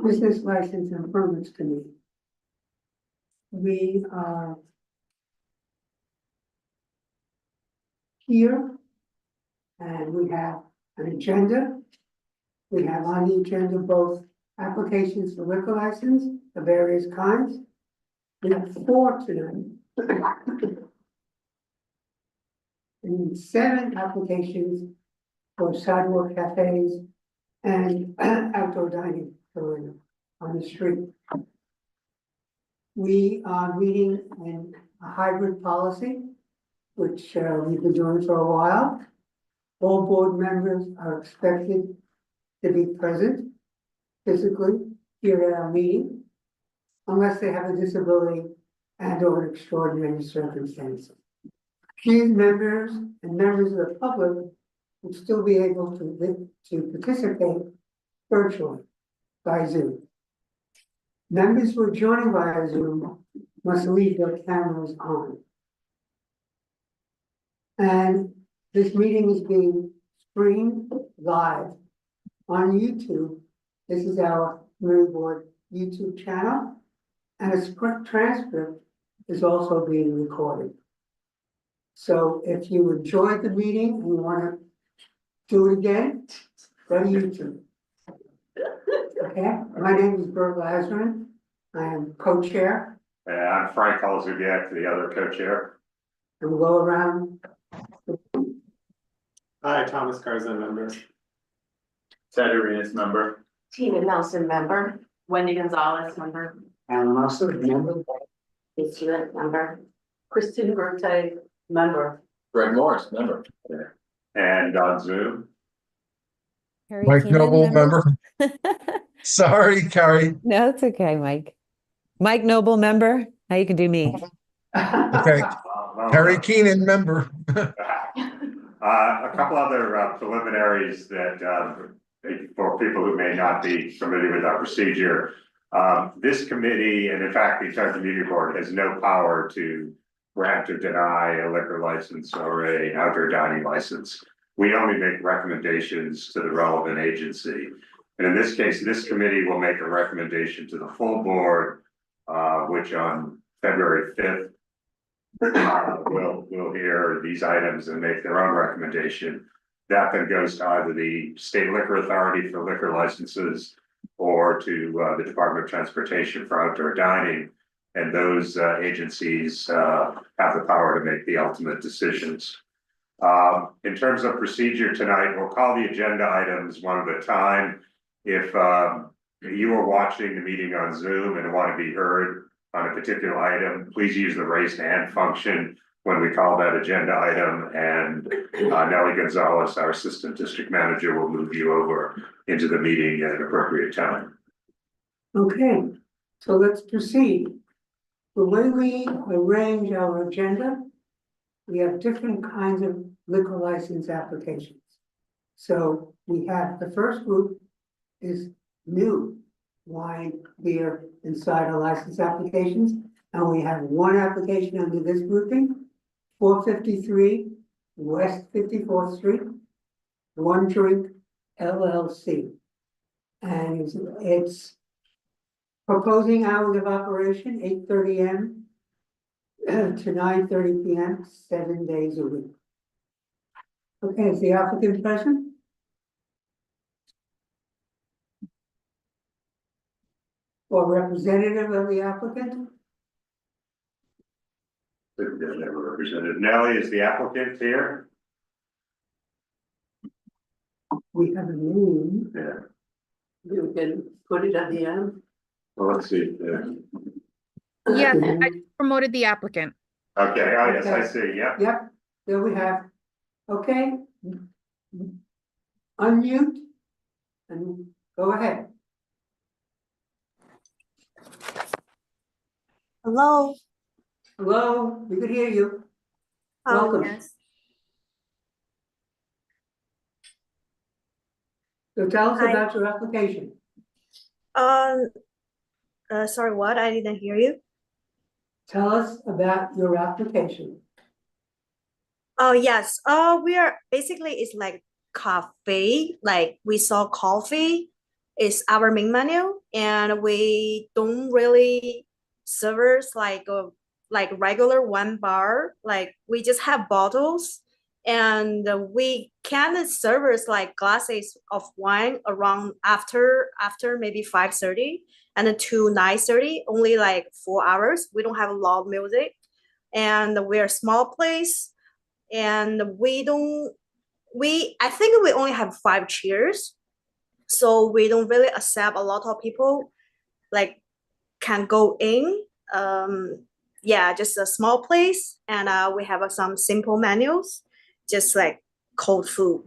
Business License and Permits Committee. We are here and we have an agenda. We have on the agenda both applications for liquor license of various kinds. We have 4 tonight. And 7 applications for sidewalk cafes and outdoor dining on the street. We are meeting in a hybrid policy, which we've been doing for a while. All board members are expected to be present physically here at our meeting, unless they have a disability and or extraordinary circumstances. These members and members of the public will still be able to participate virtually by Zoom. Members who are joining via Zoom must leave their cameras on. And this meeting is being streamed live on YouTube. This is our Community Board YouTube channel, and a transcript is also being recorded. So if you enjoyed the meeting and you want to do it again, go to YouTube. Okay, my name is Bert Lazarin. I am co-chair. And I'm Frank Holzubiak, the other co-chair. And we'll go around. Hi, Thomas Garzon, member. Ted Arenas, member. Tina Nelson, member. Wendy Gonzalez, member. Alan also member. Kate Stewart, member. Kristen Verte, member. Greg Morris, member. And on Zoom. Carrie Mike Keenan, Noble, member. Sorry, Carrie. No, it's okay, Mike. Mike Noble, member. Now you can do me. Okay, Carrie Keenan, member. A couple other preliminaries that for people who may not be familiar with our procedure. This committee, and in fact, the entire community board, has no power to grant or deny a liquor license or an outdoor dining license. We only make recommendations to the relevant agency. And in this case, this committee will make a recommendation to the full board, which on February 5th, will hear these items and make their own recommendation. That then goes to either the State Liquor Authority for liquor licenses or to the Department of Transportation for outdoor dining. And those agencies have the power to make the ultimate decisions. In terms of procedure tonight, we'll call the agenda items one at a time. If you are watching the meeting on Zoom and want to be heard on a particular item, please use the raised hand function when we call that agenda item, and Nellie Gonzalez, our assistant district manager, will move you over into the meeting at an appropriate time. Okay, so let's proceed. The way we arrange our agenda, we have different kinds of liquor license applications. So we have the first group is new wine, beer, and cider license applications. And we have one application under this grouping, 453 West 54th Street, Drink LLC. And it's proposing hours of operation, 8:30 a.m. to 9:30 p.m., 7 days a week. Okay, is the applicant present? Or representative of the applicant? Never represented. Nellie, is the applicant here? We have a name. Yeah. You can put it at the end. Well, let's see. Yes, I just promoted the applicant. Okay, oh, yes, I see, yep. Yep, there we have. Okay. Unmute and go ahead. Hello. Hello, we could hear you. Welcome. Yes. So tell us Hi. about your application. Sorry, what? I didn't hear you. Tell us about your application. Oh, yes. We are basically, it's like cafe, like we saw coffee is our main menu. and we don't really servers like regular wine bar. Like we just have bottles, and we can serve like glasses of wine around after maybe 5:30 and then to 9:30, only like 4 hours. We don't have loud music, and we're a small place, and I think we only have 5 chairs, so we don't really accept a lot of people like can go in. Yeah, just a small place, and we have some simple menus, just like cold food.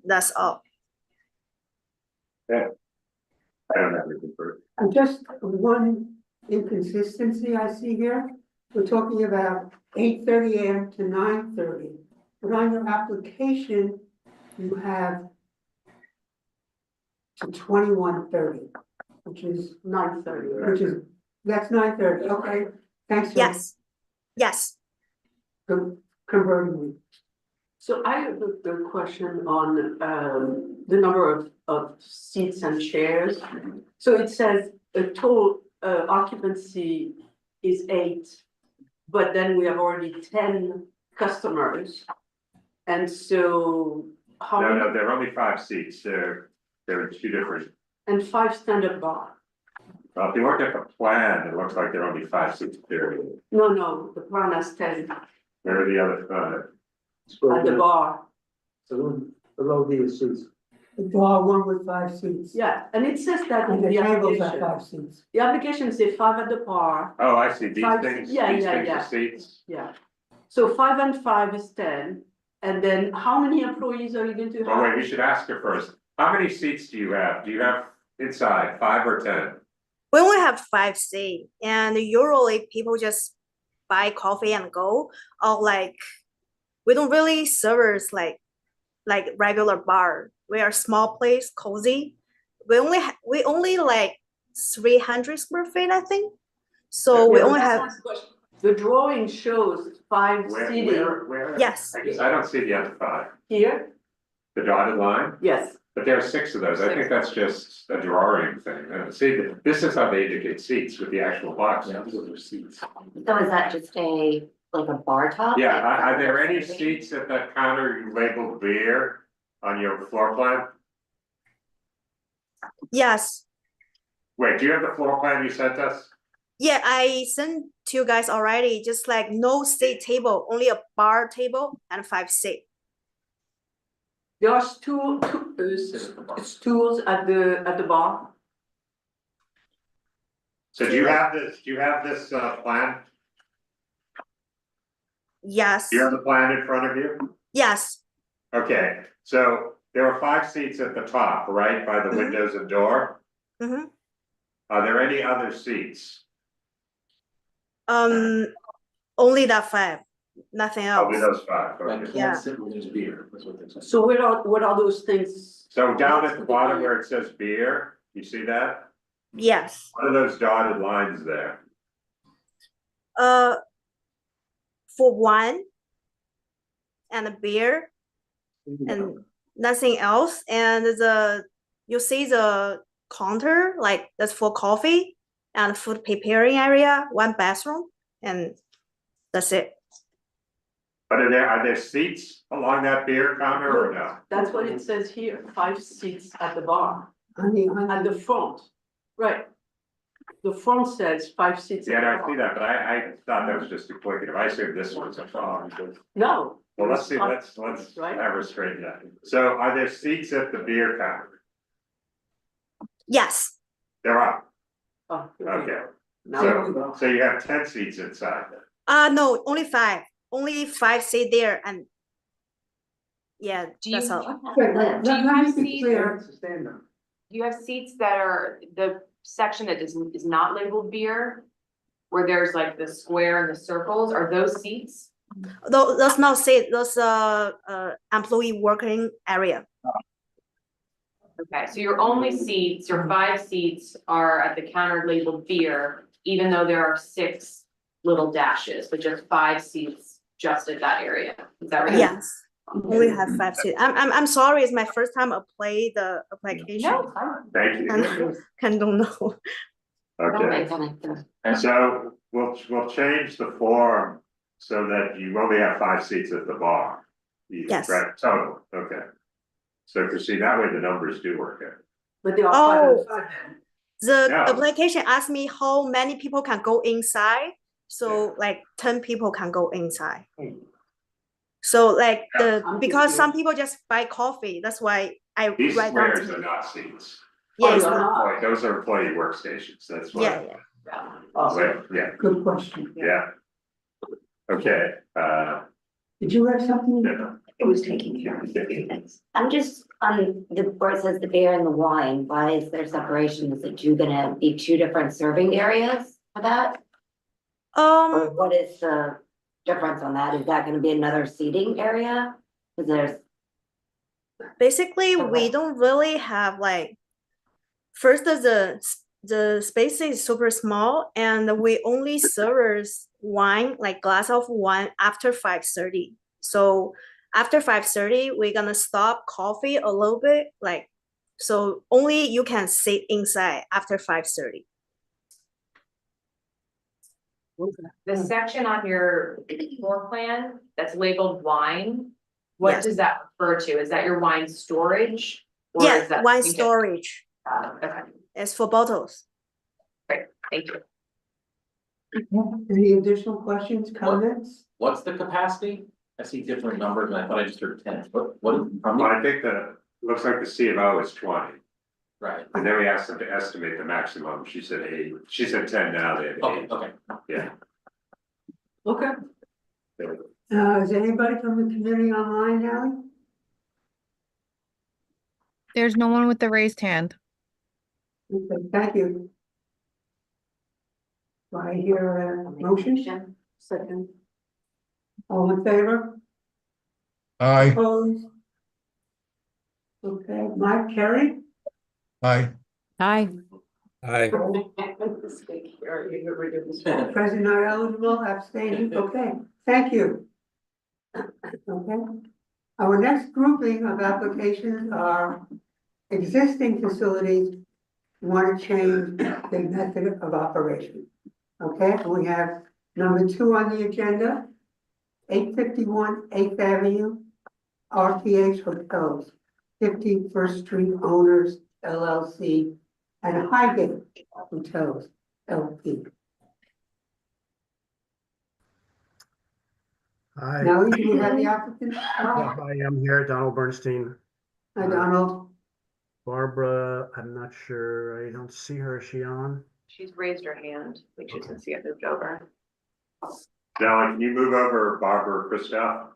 That's all. I don't have anything for it. Just one inconsistency I see here. We're talking about 8:30 AM to 9:30, but on your application, you have to 21:30, which is 9:30, that's 9:30, okay, thanks for Yes. converting me. So I have a question on the number of seats and chairs. So it says a total occupancy is 8, but then we have already 10 customers. And so how No, many, no, there are only 5 seats, they're two different. and 5 stand-up bar? Well, if you look at the plan, it looks like there are only 5 seats, period. No, the plan has 10 Where are the other 5? at the bar. The bar one with 5 seats. Yeah, and it says that in And the the tables have application. 5 seats. The application says 5 at the bar. Oh, I see, these 5 things, yeah, these yeah, things yeah. are seats. Yeah, so 5 and 5 is 10, and then how many employees are you going to Well, wait, have? we should ask her first. How many seats do you have? Do you have inside 5 or 10? We only have 5 seats, and usually people just buy coffee and go, or like we don't really serve like regular bar. We are small place, cozy. We only like 300 square feet, I think. So we Yeah, only that's have, my question. The drawing shows 5 seating Where? yes. I guess I don't see the other 5. here, The dotted line, yes. but there are 6 of those. I think that's just a drawing thing. See, this is how they indicate seats with the actual box. Those are seats. So is that just like a bar top? Yeah, are there any seats at that counter labeled beer on your floor plan? Yes. Wait, do you have the floor plan you sent us? Yeah, I sent to you guys already, just like no seat table, only a bar table and 5 seats. There are stools at the bar. So do you have this plan? Yes. Do you have the plan in front of you? Yes. Okay, so there are 5 seats at the top, right, by the windows and door? Mm-hmm. Are there any other seats? Only that 5, nothing else. Only those 5, okay. Yeah. So what are those things? So down at the bottom where it says beer, you see that? Yes. What are those dotted lines there? For wine and a beer and nothing else. And you see the counter, like that's for coffee and food preparing area, 1 bathroom, and that's it. But are there seats along that beer counter or no? That's what it says here, 5 seats at the bar, On the, at the front, right? The front says 5 seats. Yeah, at the I bar. see that, but I thought that was just duplicative. I assumed this was a bar. No. Well, let's see, let's Right. have her straighten that. So are there seats at the beer counter? Yes. There are, Oh, okay. Now we So, go. so you have 10 seats inside there. No, only 5. Only 5 seats there, and yeah, that's all. wait, Do you let me have be seats? clear. Do you have seats that are the section that is not labeled beer? Where there's like the square and the circles, are those seats? Those not seat, those employee working area. Okay, so your only seats, your 5 seats are at the counter labeled beer, even though there are 6 little dashes, but just 5 seats just at that area. Is that right? Yes. only have 5 seats. I'm sorry, it's my first time apply the application. No, fine. Thank you. And don't know. Okay, so we'll change the form so that you only have 5 seats at the bar. Yes. Right, total, okay. So Christine, that way the numbers do work out. But they are Oh. 5 and 5 then. The Yeah. application asked me how many people can go inside. So like 10 people can go inside. So like I'm because just some people just buy coffee. That's why I These write down. squares are not seats. Yes. Oh, yeah. Those are employee workstations, that's why. Yeah. Right, yeah, Good question. yeah. Okay, Did you have something? yeah. It was taking care of it. I'm just on the, where it says the beer and the wine, why is there separation? Is it gonna be 2 different serving areas for that? Or what is the difference on that? Is that gonna be another seating area? Cause there's, Basically, we Okay. don't really have like, first the space is super small and we only serve wine, like glass of wine after 5:30. So after 5:30, we're gonna stop coffee a little bit, like, so only you can sit inside after 5:30. The section on your floor plan that's labeled wine, what Yes. does that refer to? Is that your wine storage? Or Yeah, is that wine you get- storage. Okay, It's for bottles. great, thank you. Any additional questions, comments? What's the capacity? I see different numbers and I thought I just heard 10. What, how Well, many? I think looks like the C of O is 20, Right. and then we asked them to estimate the maximum, she said 8, she said 10 now, they have 8, Okay, yeah. Okay. Is anybody from the community online now? There's no one with the raised hand. Okay, thank you. Do I hear a motion? Second. All in favor? Aye, Opposed? Okay, Mike, Kerry? aye. Hi. Aye. Present not eligible, abstaining, okay, thank you. Okay, our next grouping of applications are existing facilities want to change the method of operation. Okay, we have number 2 on the agenda, 851 8th Avenue, RPH Hotels, 51st Street Owners LLC, and Highgate Hotels LP. Hi, Now, do you have the applicant? yeah, hi, I'm here, Donald Bernstein. Hi, Donald. Barbara, I'm not sure, I don't see her, is she on? She's raised her hand, like she's gonna see it moved over. Now, can you move over Barbara Christoph?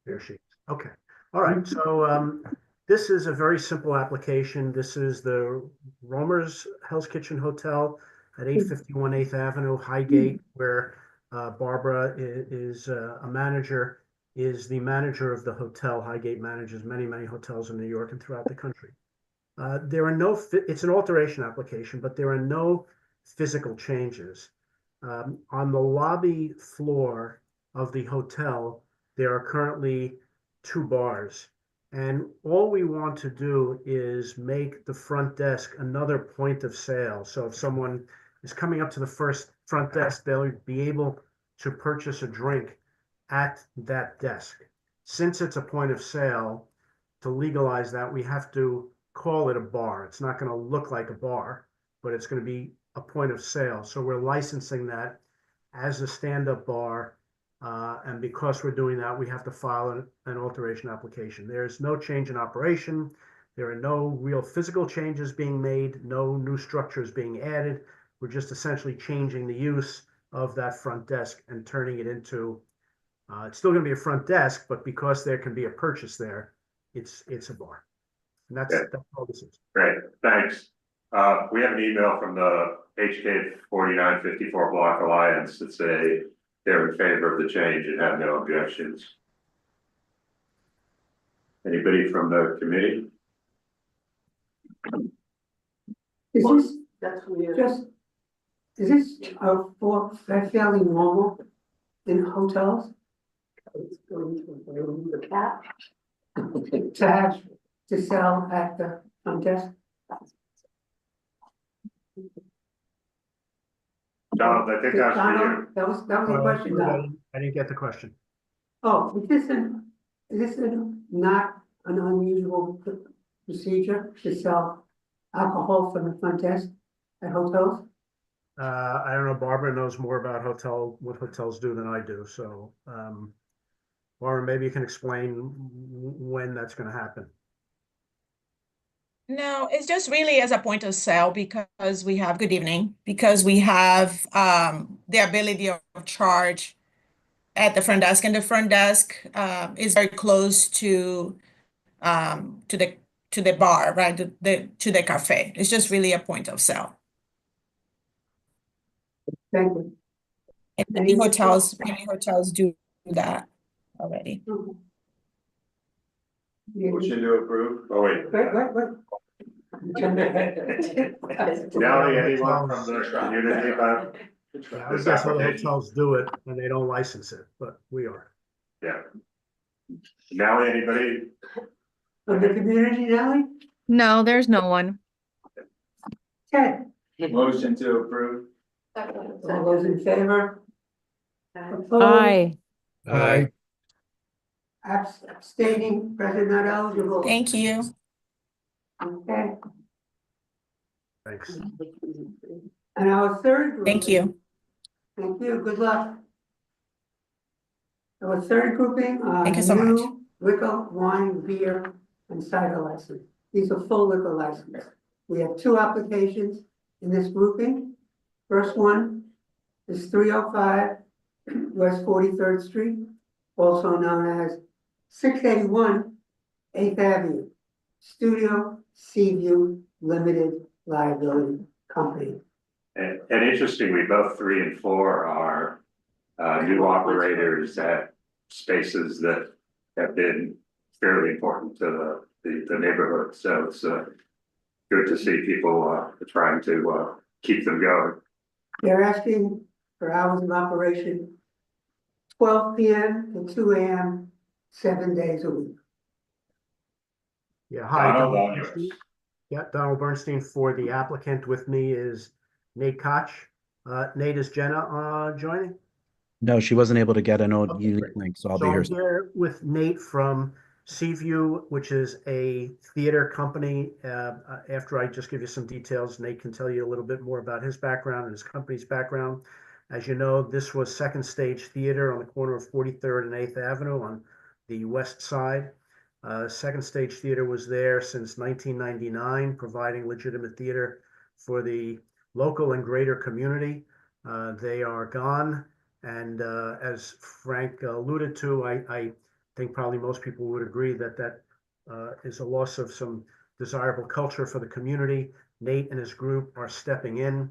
There she is, okay. All right, so this is a very simple application. This is the Romer's Hell's Kitchen Hotel at 851 8th Avenue, Highgate, where Barbara is a manager, is the manager of the hotel. Highgate manages many, many hotels in New York and throughout the country. There are no, it's an alteration application, but there are no physical changes. On the lobby floor of the hotel, there are currently 2 bars. And all we want to do is make the front desk another point of sale. So if someone is coming up to the front desk, they'll be able to purchase a drink at that desk. Since it's a point of sale, to legalize that, we have to call it a bar. It's not going to look like a bar, but it's going to be a point of sale. So we're licensing that as a stand-up bar. And because we're doing that, we have to file an alteration application. There's no change in operation. There are no real physical changes being made, no new structures being added. We're just essentially changing the use of that front desk and turning it into, it's still going to be a front desk, but because there can be a purchase there, it's a bar. And that's all this is. Great, thanks. We have an email from the HK 4954 Block Alliance that say they're in favor of the change and have no objections. Anybody from the committee? Is this That's weird. just is this for fairly normal in hotels? It's going to remove the cat. To have, to sell at the front desk? Donald, I think that's for you. Donald, that was a question, Donald. I didn't get the question. Oh, is this not an unusual procedure to sell alcohol from the front desk at hotels? I don't know, Barbara knows more about what hotels do than I do, so, Barbara, maybe you can explain when that's gonna happen. No, it's just really as a point of sale because we have, good evening, because we have the ability of charge at the front desk, and the front desk is very close to the bar, right? To the cafe. It's just really a point of sale. Thank you. And many hotels do that already. Motion to approve. Oh, wait. Wait. Nelly, anyone from the community about Yeah, I this guess other application? hotels do it and they don't license it, but we are. Yeah. Nelly, anybody? From the community, Nelly? No, there's no one. Ted, Motion to approve. all those in favor? Opposed? Aye. Aye. Abstaining, present not eligible. Thank you. Okay, Thanks. and our third group. Thank you. Thank you, good luck. Our third grouping are Thank you so much. new liquor, wine, beer, and cider license. These are full liquor license. We have two applications in this grouping. First one is 305 West 43rd Street, also known as 681 8th Avenue, Studio Seaview Limited Liability Company. And interestingly, both 3 and 4 are new operators at spaces that have been fairly important to the neighborhood. So it's good to see people trying to keep them going. They're asking for hours of operation 12 p.m. to 2 a.m. 7 days a week. Yeah, hi. Donald, Donald on yours. Bernstein. Yeah, Donald Bernstein for the applicant. With me is Nate Koch. Nate, is Jenna joining? No, she wasn't able to get an Okay, unique great. link, so I'll So be I'm here. here with Nate from Seaview, which is a theater company. After I just give you some details, Nate can tell you a little bit more about his background and his company's background. As you know, this was Second Stage Theater on the corner of 43rd and 8th Avenue on the west side. Second Stage Theater was there since 1999, providing legitimate theater for the local and greater community. They are gone. And as Frank alluded to, I think probably most people would agree that is a loss of some desirable culture for the community. Nate and his group are stepping in.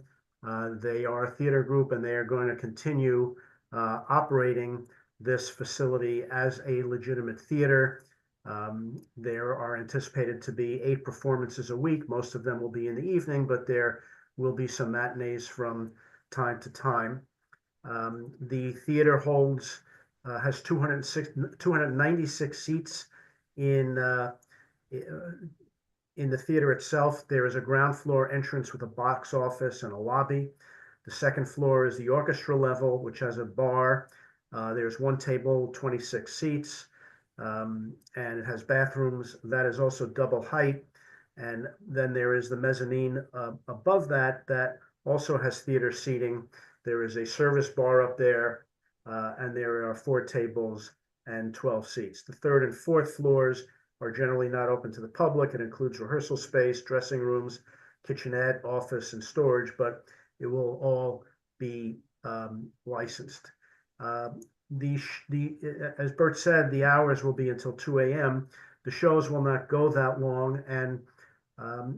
They are a theater group and they are going to continue operating this facility as a legitimate theater. There are anticipated to be 8 performances a week. Most of them will be in the evening, but there will be some matinees from time to time. The theater has 296 seats in the theater itself. There is a ground floor entrance with a box office and a lobby. The second floor is the orchestra level, which has a bar. There's 1 table, 26 seats, and it has bathrooms. That is also double height. And then there is the mezzanine above that also has theater seating. There is a service bar up there, and there are 4 tables and 12 seats. The third and fourth floors are generally not open to the public. It includes rehearsal space, dressing rooms, kitchenette, office, and storage, but it will all be licensed. As Bert said, the hours will be until 2 a.m. The shows will not go that long, and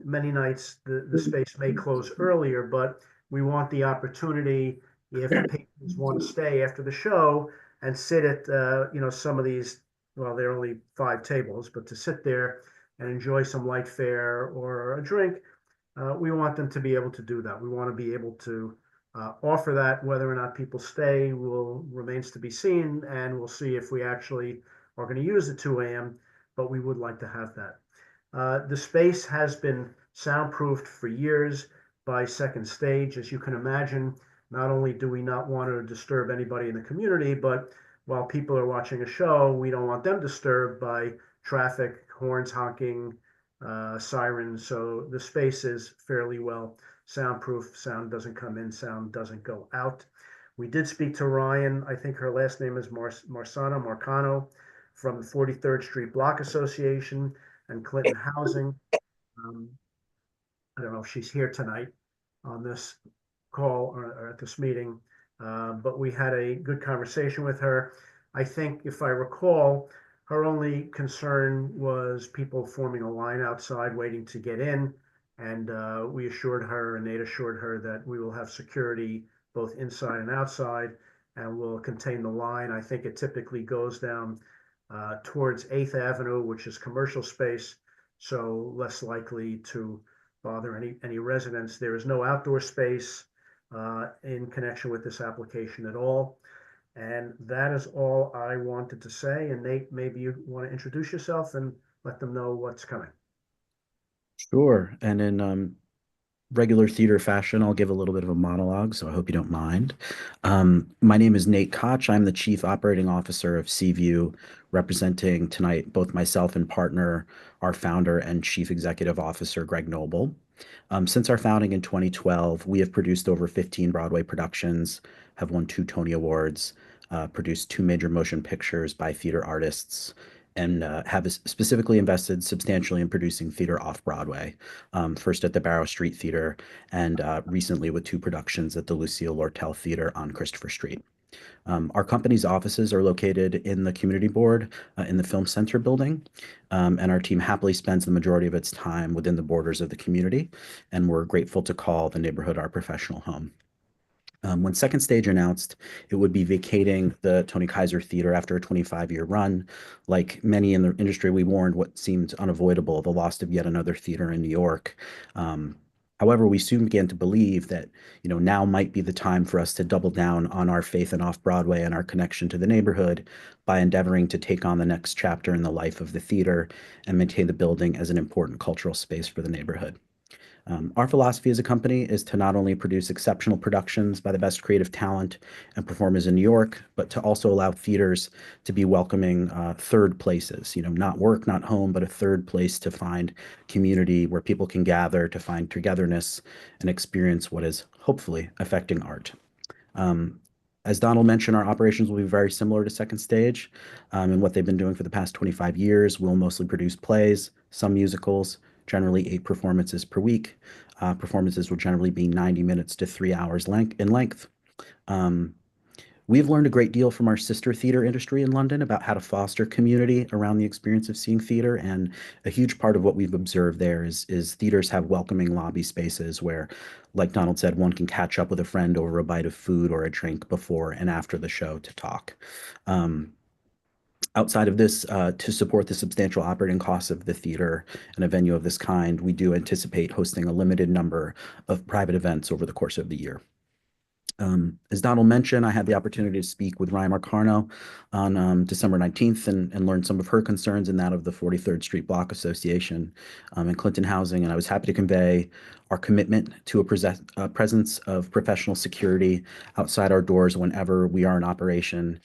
many nights the space may close earlier, but we want the opportunity, if patrons want to stay after the show and sit at some of these, well, there are only 5 tables, but to sit there and enjoy some light fare or a drink, we want them to be able to do that. We want to be able to offer that. Whether or not people stay will remains to be seen, and we'll see if we actually are going to use the 2 a.m., but we would like to have that. The space has been soundproofed for years by Second Stage. As you can imagine, not only do we not want to disturb anybody in the community, but while people are watching a show, we don't want them disturbed by traffic, horns honking, sirens. So the space is fairly well soundproof. Sound doesn't come in, sound doesn't go out. We did speak to Ryan. I think her last name is Marcano from the 43rd Street Block Association and Clinton Housing. I don't know if she's here tonight on this call or at this meeting, but we had a good conversation with her. I think, if I recall, her only concern was people forming a line outside waiting to get in. And we assured her, and Nate assured her, that we will have security both inside and outside, and will contain the line. I think it typically goes down towards 8th Avenue, which is commercial space, so less likely to bother any residents. There is no outdoor space in connection with this application at all. And that is all I wanted to say. And Nate, maybe you want to introduce yourself and let them know what's coming. Sure. And in regular theater fashion, I'll give a little bit of a monologue, so I hope you don't mind. My name is Nate Koch. I'm the Chief Operating Officer of Seaview, representing tonight both myself and partner, our founder and Chief Executive Officer, Greg Noble. Since our founding in 2012, we have produced over 15 Broadway productions, have won 2 Tony Awards, produced 2 major motion pictures by theater artists, and have specifically invested substantially in producing theater off-Broadway, first at the Barrow Street Theater and recently with 2 productions at the Lucille Lortel Theater on Christopher Street. Our company's offices are located in the community board in the Film Center building, and our team happily spends the majority of its time within the borders of the community, and we're grateful to call the neighborhood our professional home. When Second Stage announced it would be vacating the Tony Kaiser Theater after a 25-year run, like many in the industry, we warned what seemed unavoidable, the loss of yet another theater in New York. However, we soon began to believe that, now might be the time for us to double down on our faith in off-Broadway and our connection to the neighborhood by endeavoring to take on the next chapter in the life of the theater and maintain the building as an important cultural space for the neighborhood. Our philosophy as a company is to not only produce exceptional productions by the best creative talent and performers in New York, but to also allow theaters to be welcoming third places, not work, not home, but a third place to find community where people can gather to find togetherness and experience what is hopefully affecting art. As Donald mentioned, our operations will be very similar to Second Stage and what they've been doing for the past 25 years. We'll mostly produce plays, some musicals, generally 8 performances per week. Performances will generally be 90 minutes to 3 hours in length. We've learned a great deal from our sister theater industry in London about how to foster community around the experience of seeing theater, and a huge part of what we've observed there is theaters have welcoming lobby spaces where, like Donald said, one can catch up with a friend over a bite of food or a drink before and after the show to talk. Outside of this, to support the substantial operating costs of the theater and a venue of this kind, we do anticipate hosting a limited number of private events over the course of the year. As Donald mentioned, I had the opportunity to speak with Ryan Marcano on December 19th and learn some of her concerns and that of the 43rd Street Block Association and Clinton Housing. And I was happy to convey our commitment to a presence of professional security outside our doors whenever we are in operation,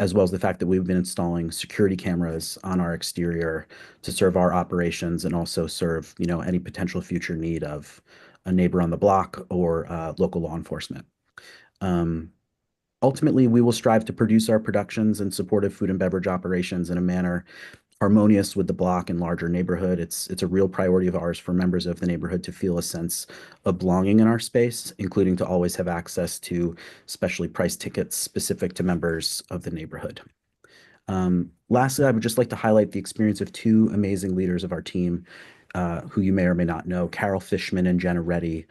as well as the fact that we've been installing security cameras on our exterior to serve our operations and also serve, any potential future need of a neighbor on the block or local law enforcement. Ultimately, we will strive to produce our productions and supportive food and beverage operations in a manner harmonious with the block and larger neighborhood. It's a real priority of ours for members of the neighborhood to feel a sense of belonging in our space, including to always have access to specially priced tickets specific to members of the neighborhood. Lastly, I would just like to highlight the experience of 2 amazing leaders of our team, who you may or may not know, Carol Fishman and Jenna Reddy.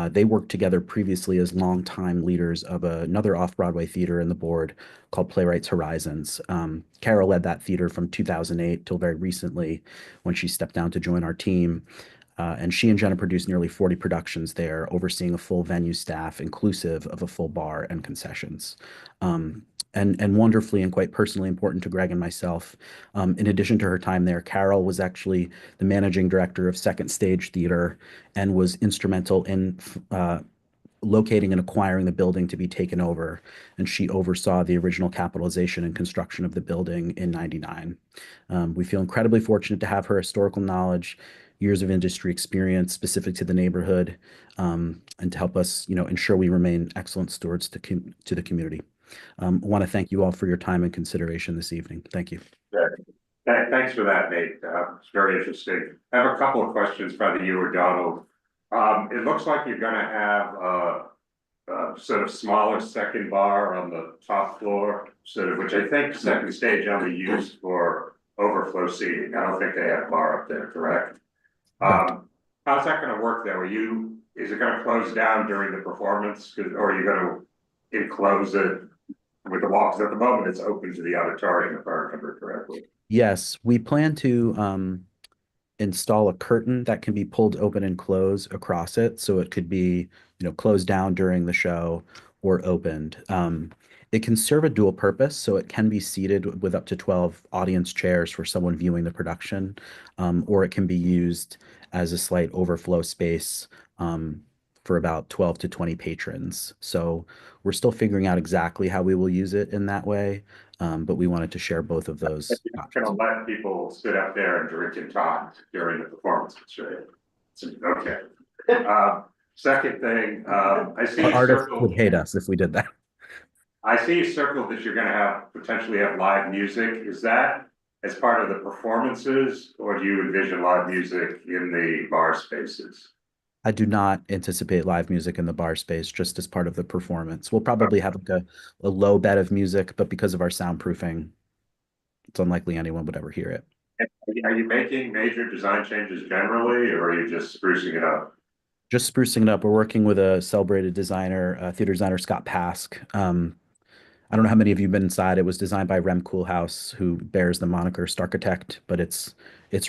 They worked together previously as longtime leaders of another off-Broadway theater in the board called Playwrights Horizons. Carol led that theater from 2008 till very recently when she stepped down to join our team. And she and Jenna produced nearly 40 productions there, overseeing a full venue staff, inclusive of a full bar and concessions. And wonderfully and quite personally important to Greg and myself. In addition to her time there, Carol was actually the managing director of Second Stage Theater and was instrumental in locating and acquiring the building to be taken over. And she oversaw the original capitalization and construction of the building in '99. We feel incredibly fortunate to have her historical knowledge, years of industry experience specific to the neighborhood, and to help us, ensure we remain excellent stewards to the community. I want to thank you all for your time and consideration this evening. Thank you. Thanks for that, Nate. It's very interesting. I have a couple of questions for either you or Donald. It looks like you're gonna have a sort of smaller second bar on the top floor, which I think Second Stage only used for overflow seating. I don't think they had a bar up there, correct? How's that gonna work though? Is it gonna close down during the performance, or are you gonna enclose it with the walls? At the moment, it's open to the auditorium, if I remember correctly. Yes, we plan to install a curtain that can be pulled open and close across it, so it could be, closed down during the show or opened. It can serve a dual purpose, so it can be seated with up to 12 audience chairs for someone viewing the production, or it can be used as a slight overflow space for about 12 to 20 patrons. So we're still figuring out exactly how we will use it in that way, but we wanted to share both of those options. Gonna let people sit up there and drink and talk during the performance, right? Okay. Second thing, I see Our artists circled, would hate us if we did that. I see you circled that you're gonna potentially have live music. Is that as part of the performances, or do you envision live music in the bar spaces? I do not anticipate live music in the bar space, just as part of the performance. We'll probably have like a low bed of music, but because of our soundproofing, it's unlikely anyone would ever hear it. Are you making major design changes generally, or are you just sprucing it up? Just sprucing it up. We're working with a celebrated designer, theater designer, Scott Pask. I don't know how many of you have been inside. It was designed by Rem Koolhaus, who bears the moniker Starchitect, but it's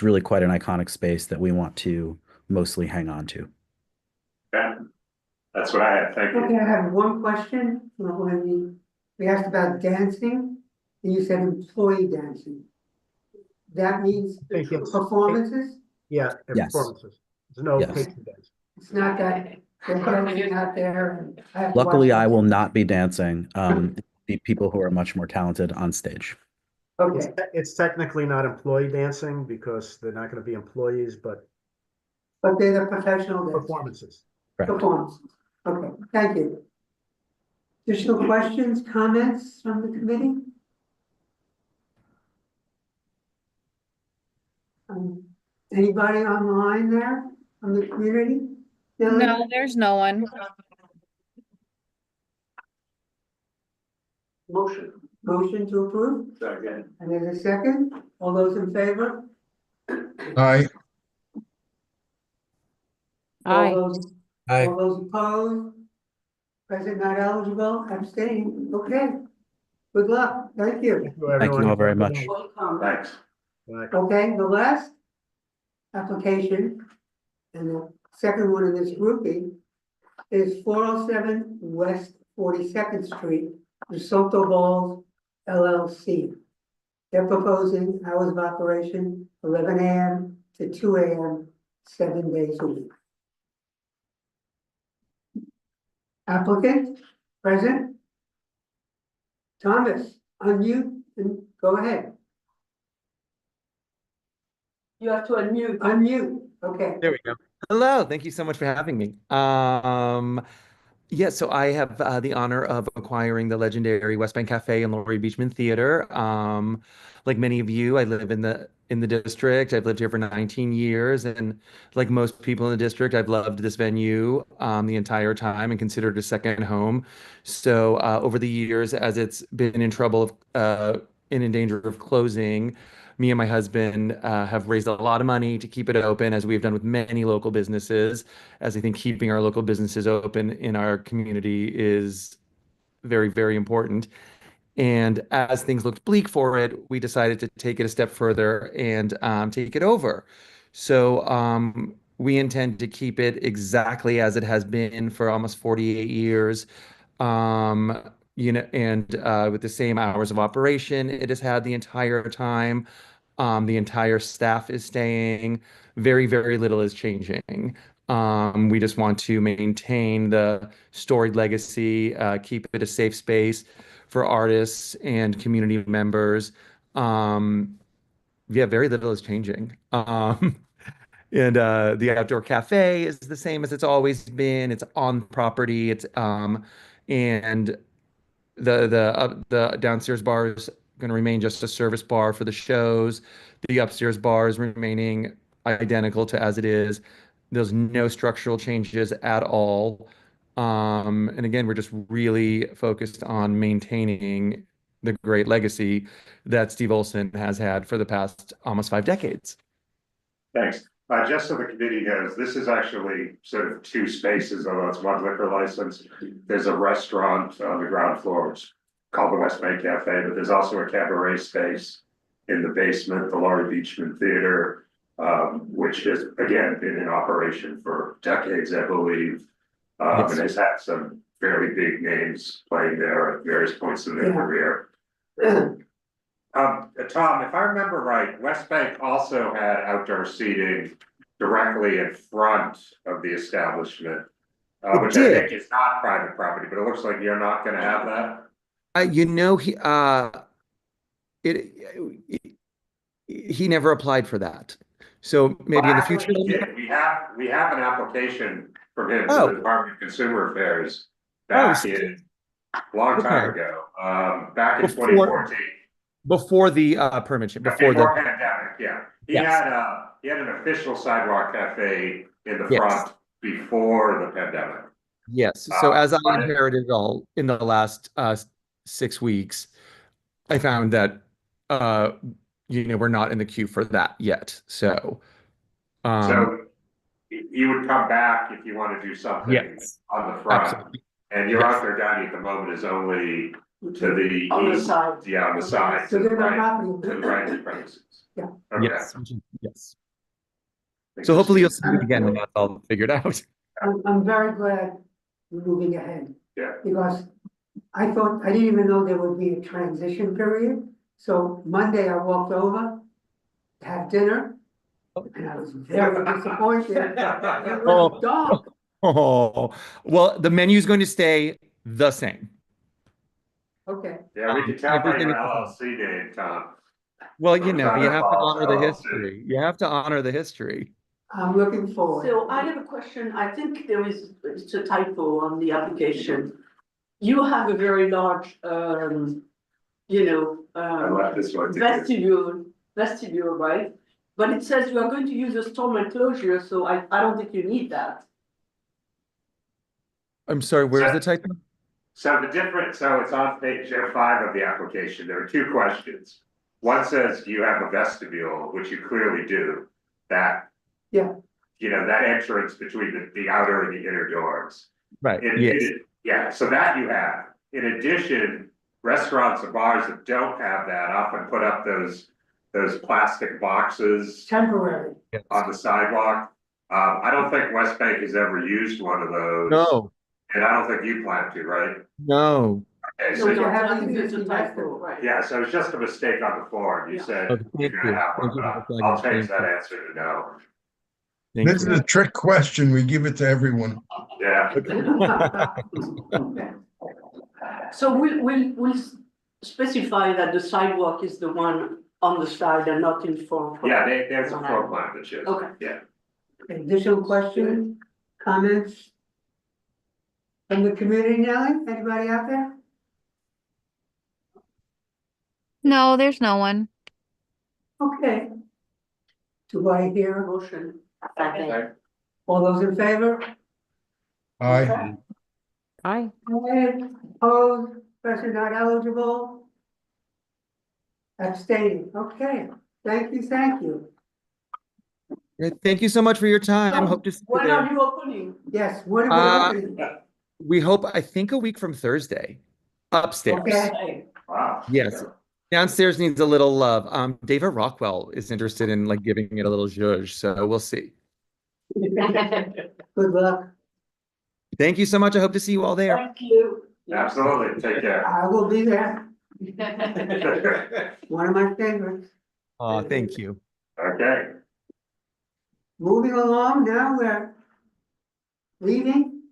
really quite an iconic space that we want to mostly hang on to. Yeah, that's what I had. Thank you. Okay, I have one question. When we asked about dancing, and you said employee dancing. That means performances? Yeah, Yes. performances. There's no Yes. patron dance. It's not that they're dancing out there. And I have to Luckily, watch I it. will not be dancing. The people who are much more talented on stage. Okay, It's technically not employee dancing because they're not going to be employees, but but they're the professional dancers. performances. Correct. Performances. Okay, thank you. Additional questions, comments from the committee? Anybody online there from the community? Billy? No, there's no one. Motion to approve? Second. And there's a second? All those in favor? Aye. All those, Aye. all those opposed? Present not eligible, abstaining, okay. Good luck, thank you. Thank you, Thank everyone. you all very Have a good much. night. Welcome. Thanks. Bye. Okay, the last application, and the second one in this grouping, is 407 West 42nd Street, DeSoto Balls LLC. They're proposing hours of operation 11 a.m. to 2 a.m. 7 days a week. Applicant, present. Thomas, unmute and go ahead. You have to unmute. Unmute, okay. There we go. Hello, thank you so much for having me. Yeah, so I have the honor of acquiring the legendary West Bank Cafe and Laurie Beachman Theater. Like many of you, I live in the district. I've lived here for 19 years, and like most people in the district, I've loved this venue the entire time and considered it a second home. So over the years, as it's been in trouble of in danger of closing, me and my husband have raised a lot of money to keep it open, as we've done with many local businesses, as I think keeping our local businesses open in our community is very, very important. And as things looked bleak for it, we decided to take it a step further and take it over. So we intend to keep it exactly as it has been for almost 48 years. And with the same hours of operation it has had the entire time. The entire staff is staying. Very, very little is changing. We just want to maintain the storied legacy, keep it a safe space for artists and community members. Yeah, very little is changing. And the outdoor cafe is the same as it's always been. It's on property. And the downstairs bar is going to remain just a service bar for the shows. The upstairs bar is remaining identical to as it is. There's no structural changes at all. And again, we're just really focused on maintaining the great legacy that Steve Olson has had for the past almost 5 decades. Thanks. Just so the committee knows, this is actually sort of 2 spaces, although it's 1 liquor license. There's a restaurant on the ground floor, which is called the West Bank Cafe, but there's also a cabaret space in the basement, the Laurie Beachman Theater, which has, again, been in operation for decades, I believe, and has had some fairly big names playing there at various points in their career. Tom, if I remember right, West Bank also had outdoor seating directly in front of the establishment, which I think is not private property, but it looks like you're not going to have that. He never applied for that. So maybe in the future. We have an application from him to the Department of Consumer Affairs back in a long time ago, back in 2014. Before the permit, before the pandemic, yeah. He had an official sidewalk cafe in the front before the pandemic. Yes. So as I inherited it all in the last 6 weeks, I found that we're not in the queue for that yet. So you would come back if you want to do something on the front. Absolutely. And your outdoor dining at the moment is only to the On the east. side. Yeah, on the side. So To the they're right, not to the right of the premises. Yeah. Okay. Yes. So hopefully you'll see it again when that's all figured out. I'm very glad we're moving ahead. Yeah. Because I didn't even know there would be a transition period. So Monday I walked over to have dinner and I was very disappointed. It was dark. Oh, well, the menu is going to stay the same. Okay. Yeah, we can tell by everything your is- LLC name, Tom. Well, you have to Falls honor the LLC. history. You have to honor the history. I'm looking forward. So I have a question. I think it's a typo on the application. You have a very large, I left this one to you. vestibule, right? But it says you are going to use a storm enclosure, so I don't think you need that. I'm sorry, where's the typo? So it's on page 5 of the application. There are 2 questions. One says, do you have a vestibule, which you clearly do. That entrance between the outer and the inner doors. Right. So that you have. In addition, restaurants and bars that don't have that often put up those plastic boxes Temporary. on the sidewalk. I don't think West Bank has ever used one of those. No. And I don't think you plan to, right? No. Okay, So you I have think it's a existing typo, vestibule. right? yeah, so it's just a mistake on the form. You said Okay, you're thank gonna you. have one, Thank you but for I'll flagging. change that answer to no. Thank This is you. a trick question. We give it to everyone. Yeah. So we'll specify that the sidewalk is the one on the side and not in front. Yeah, there's a floor plan that shows. Okay. Yeah. Additional questions, comments? From the community, Nellie? Anybody out there? No, there's no one. Okay. Do I hear a Motion. all those in favor? Aye. Aye. Opposed, person not eligible? Abstaining, okay, thank you. Great. Thank you so much for your time. Hope to see you When are there. you opening? Yes, what are we opening? We hope, I think a week from Thursday, upstairs. Okay. Wow. Yes. Downstairs needs a little love. David Rockwell is interested in giving it a little zhuzh, so we'll see. Good luck. Thank you so much. I hope to see you all there. Thank you. Absolutely, take care. I will be there. One of my favorites. Oh, thank you. Okay, Moving along, now we're leaving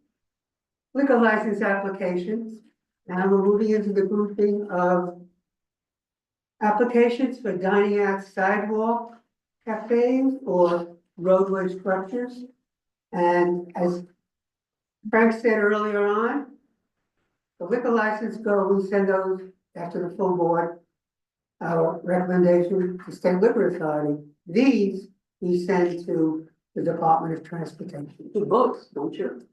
liquor license applications. Now we're moving into the grouping of applications for dining out sidewalk cafes or roadway structures. And as Frank said earlier on, the liquor license go, we send those after the full board, our recommendation to State Liquor Authority. These we send to the Department of Transportation. To both, don't you?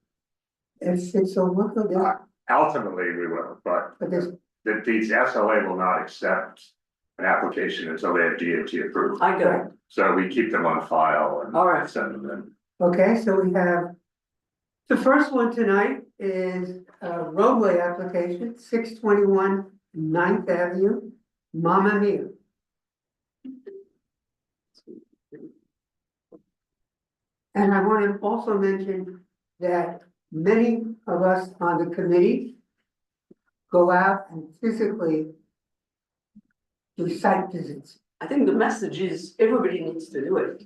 If it's a liquor, ultimately we will, but but there's, the SLA will not accept an application until they have DOT approved. I got it. So we keep them on file and All right. send them in. okay, so we have, the first one tonight is a roadway application, 621 9th Avenue, Mamma Mia. And I want to also mention that many of us on the committee go out and physically do site visits. I think the message is everybody needs to do it.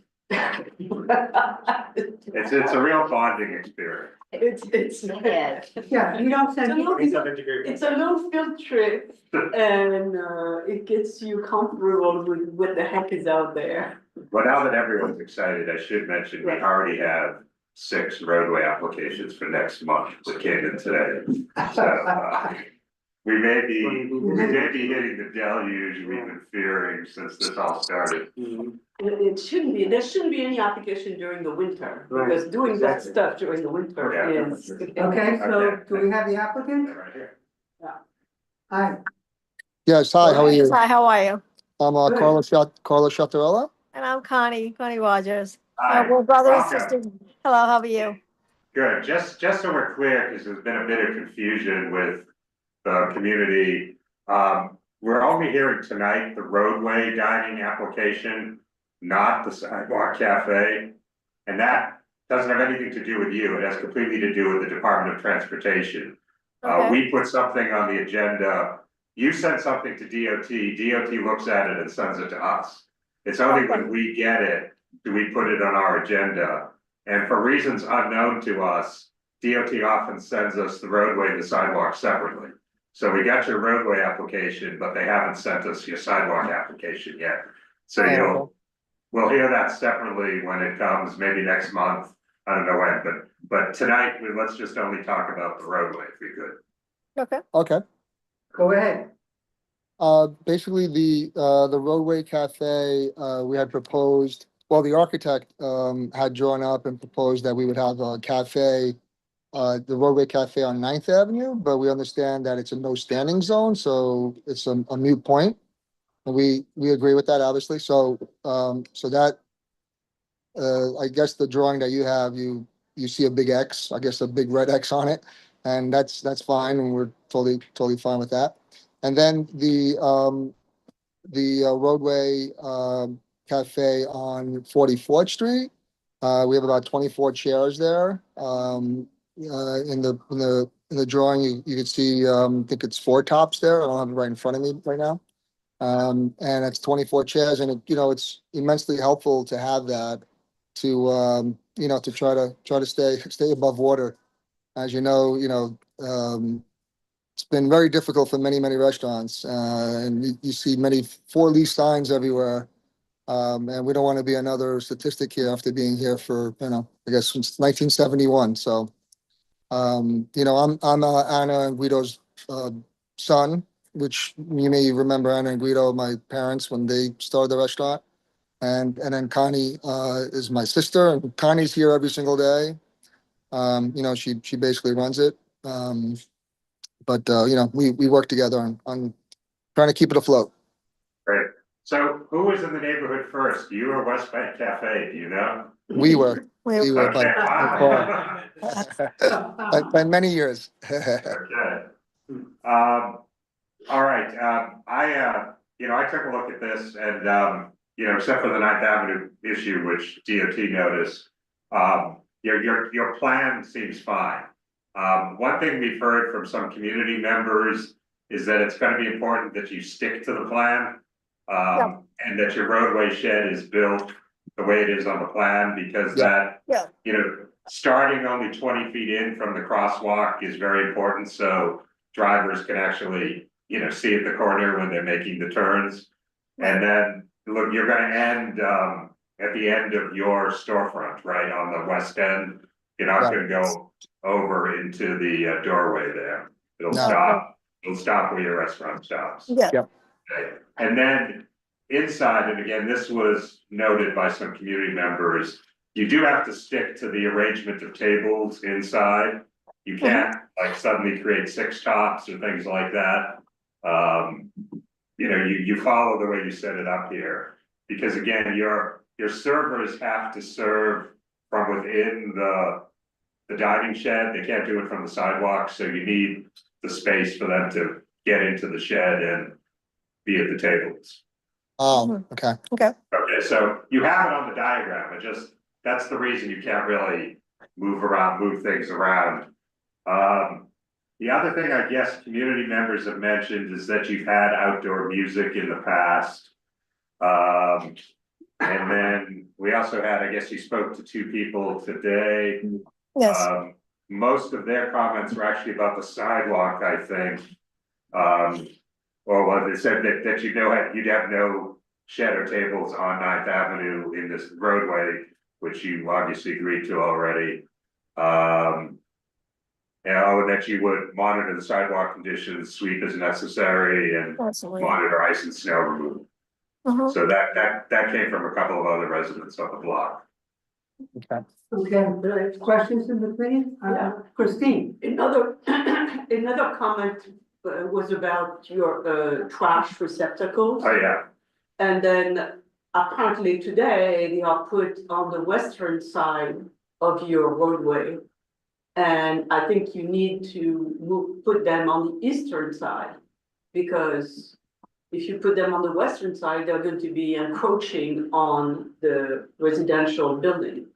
It's a real bonding experience. It's. Yeah, you don't send. It's a low field trip and it gets you comfortable with what the heck is out there. But now that everyone's excited, I should mention, we already have 6 roadway applications for next month that came in today. So, we may be hitting the deluge we've been fearing since this all started. It shouldn't be, there shouldn't be any application during the winter, because doing that stuff during the winter is. Okay, so do we have the applicant? Right here. Hi. Yes, hi, how are you? Hi, how are you? I'm Good. Carlos Chatarella. And I'm Connie Rogers. Hi, We're brothers and welcome. sisters. Hello, how are you? Good, just so we're clear, because there's been a bit of confusion with the community. We're only hearing tonight the roadway dining application, not the sidewalk cafe. And that doesn't have anything to do with you. It has completely to do with the Department of Transportation. Okay. We put something on the agenda. You send something to DOT, DOT looks at it and sends it to us. It's only when we get it, do we put it on our agenda. And for reasons unknown to us, DOT often sends us the roadway and the sidewalk separately. So we got your roadway application, but they haven't sent us your sidewalk application yet. So we'll hear that separately when it comes, maybe next month. I don't know when, but tonight, let's just only talk about the roadway if we could. Okay. Okay. Go ahead. Basically the roadway cafe, we had proposed, well, the architect, had drawn up and proposed that we would have a cafe, the roadway cafe on 9th Avenue, but we understand that it's a no standing zone, so it's a moot point. And we agree with that, obviously. So, so that, I guess the drawing that you have, you see a big X, I guess a big red X on it. And that's fine. And we're totally fine with that. And then the roadway, cafe on 44th Street. We have about 24 chairs there. In the drawing, you can see, I think it's 4 tops there. I don't have it right in front of me right now. And it's 24 chairs, and it's immensely helpful to have that to to try to stay above water. As you know, it's been very difficult for many restaurants, and you see many for lease signs everywhere. And we don't want to be another statistic here after being here for I guess since 1971. So I'm Anna and Guido's son, which you may remember Anna and Guido, my parents, when they started the restaurant. And then Connie is my sister, and Connie's here every single day. She basically runs it. But we work together on trying to keep it afloat. Great. So who was in the neighborhood first? You or West Bank Cafe? Do you know? We were Okay, wow. by many years. Okay. All right. I took a look at this and, except for the 9th Avenue issue, which DOT noticed, Your plan seems fine. One thing we've heard from some community members is that it's gonna be important that you stick to the plan. And that your roadway shed is built the way it is on the plan, because that, you know, starting only 20 feet in from the crosswalk is very important, so drivers can actually, you know, see at the corner when they're making the turns. And then, look, you're gonna end, at the end of your storefront, right, on the west end. You're not gonna go over into the doorway there. It'll stop where your restaurant stops. Yeah. Okay. And then inside, and again, this was noted by some community members, you do have to stick to the arrangement of tables inside. You can't like suddenly create 6 tops or things like that. You know, you follow the way you set it up here, because again, your servers have to serve from within the dining shed. They can't do it from the sidewalk, so you need the space for them to get into the shed and be at the tables. Oh, okay. Okay. Okay, so you have it on the diagram, it just, that's the reason you can't really move things around. The other thing I guess community members have mentioned is that you've had outdoor music in the past. And then we also had, I guess you spoke to 2 people today. Yes. Most of their comments were actually about the sidewalk, I think. Well, they said that you know, you'd have no shed or tables on 9th Avenue in this roadway, which you obviously agreed to already. And that you would monitor the sidewalk conditions, sweep as necessary, and monitor ice and snow removal. So that came from a couple of other residents on the block. Okay, questions in between? Christine? Another comment was about your trash receptacles. Oh, yeah. And then apparently today they are put on the western side of your roadway. And I think you need to put them on the eastern side, because if you put them on the western side, they're going to be encroaching on the residential building.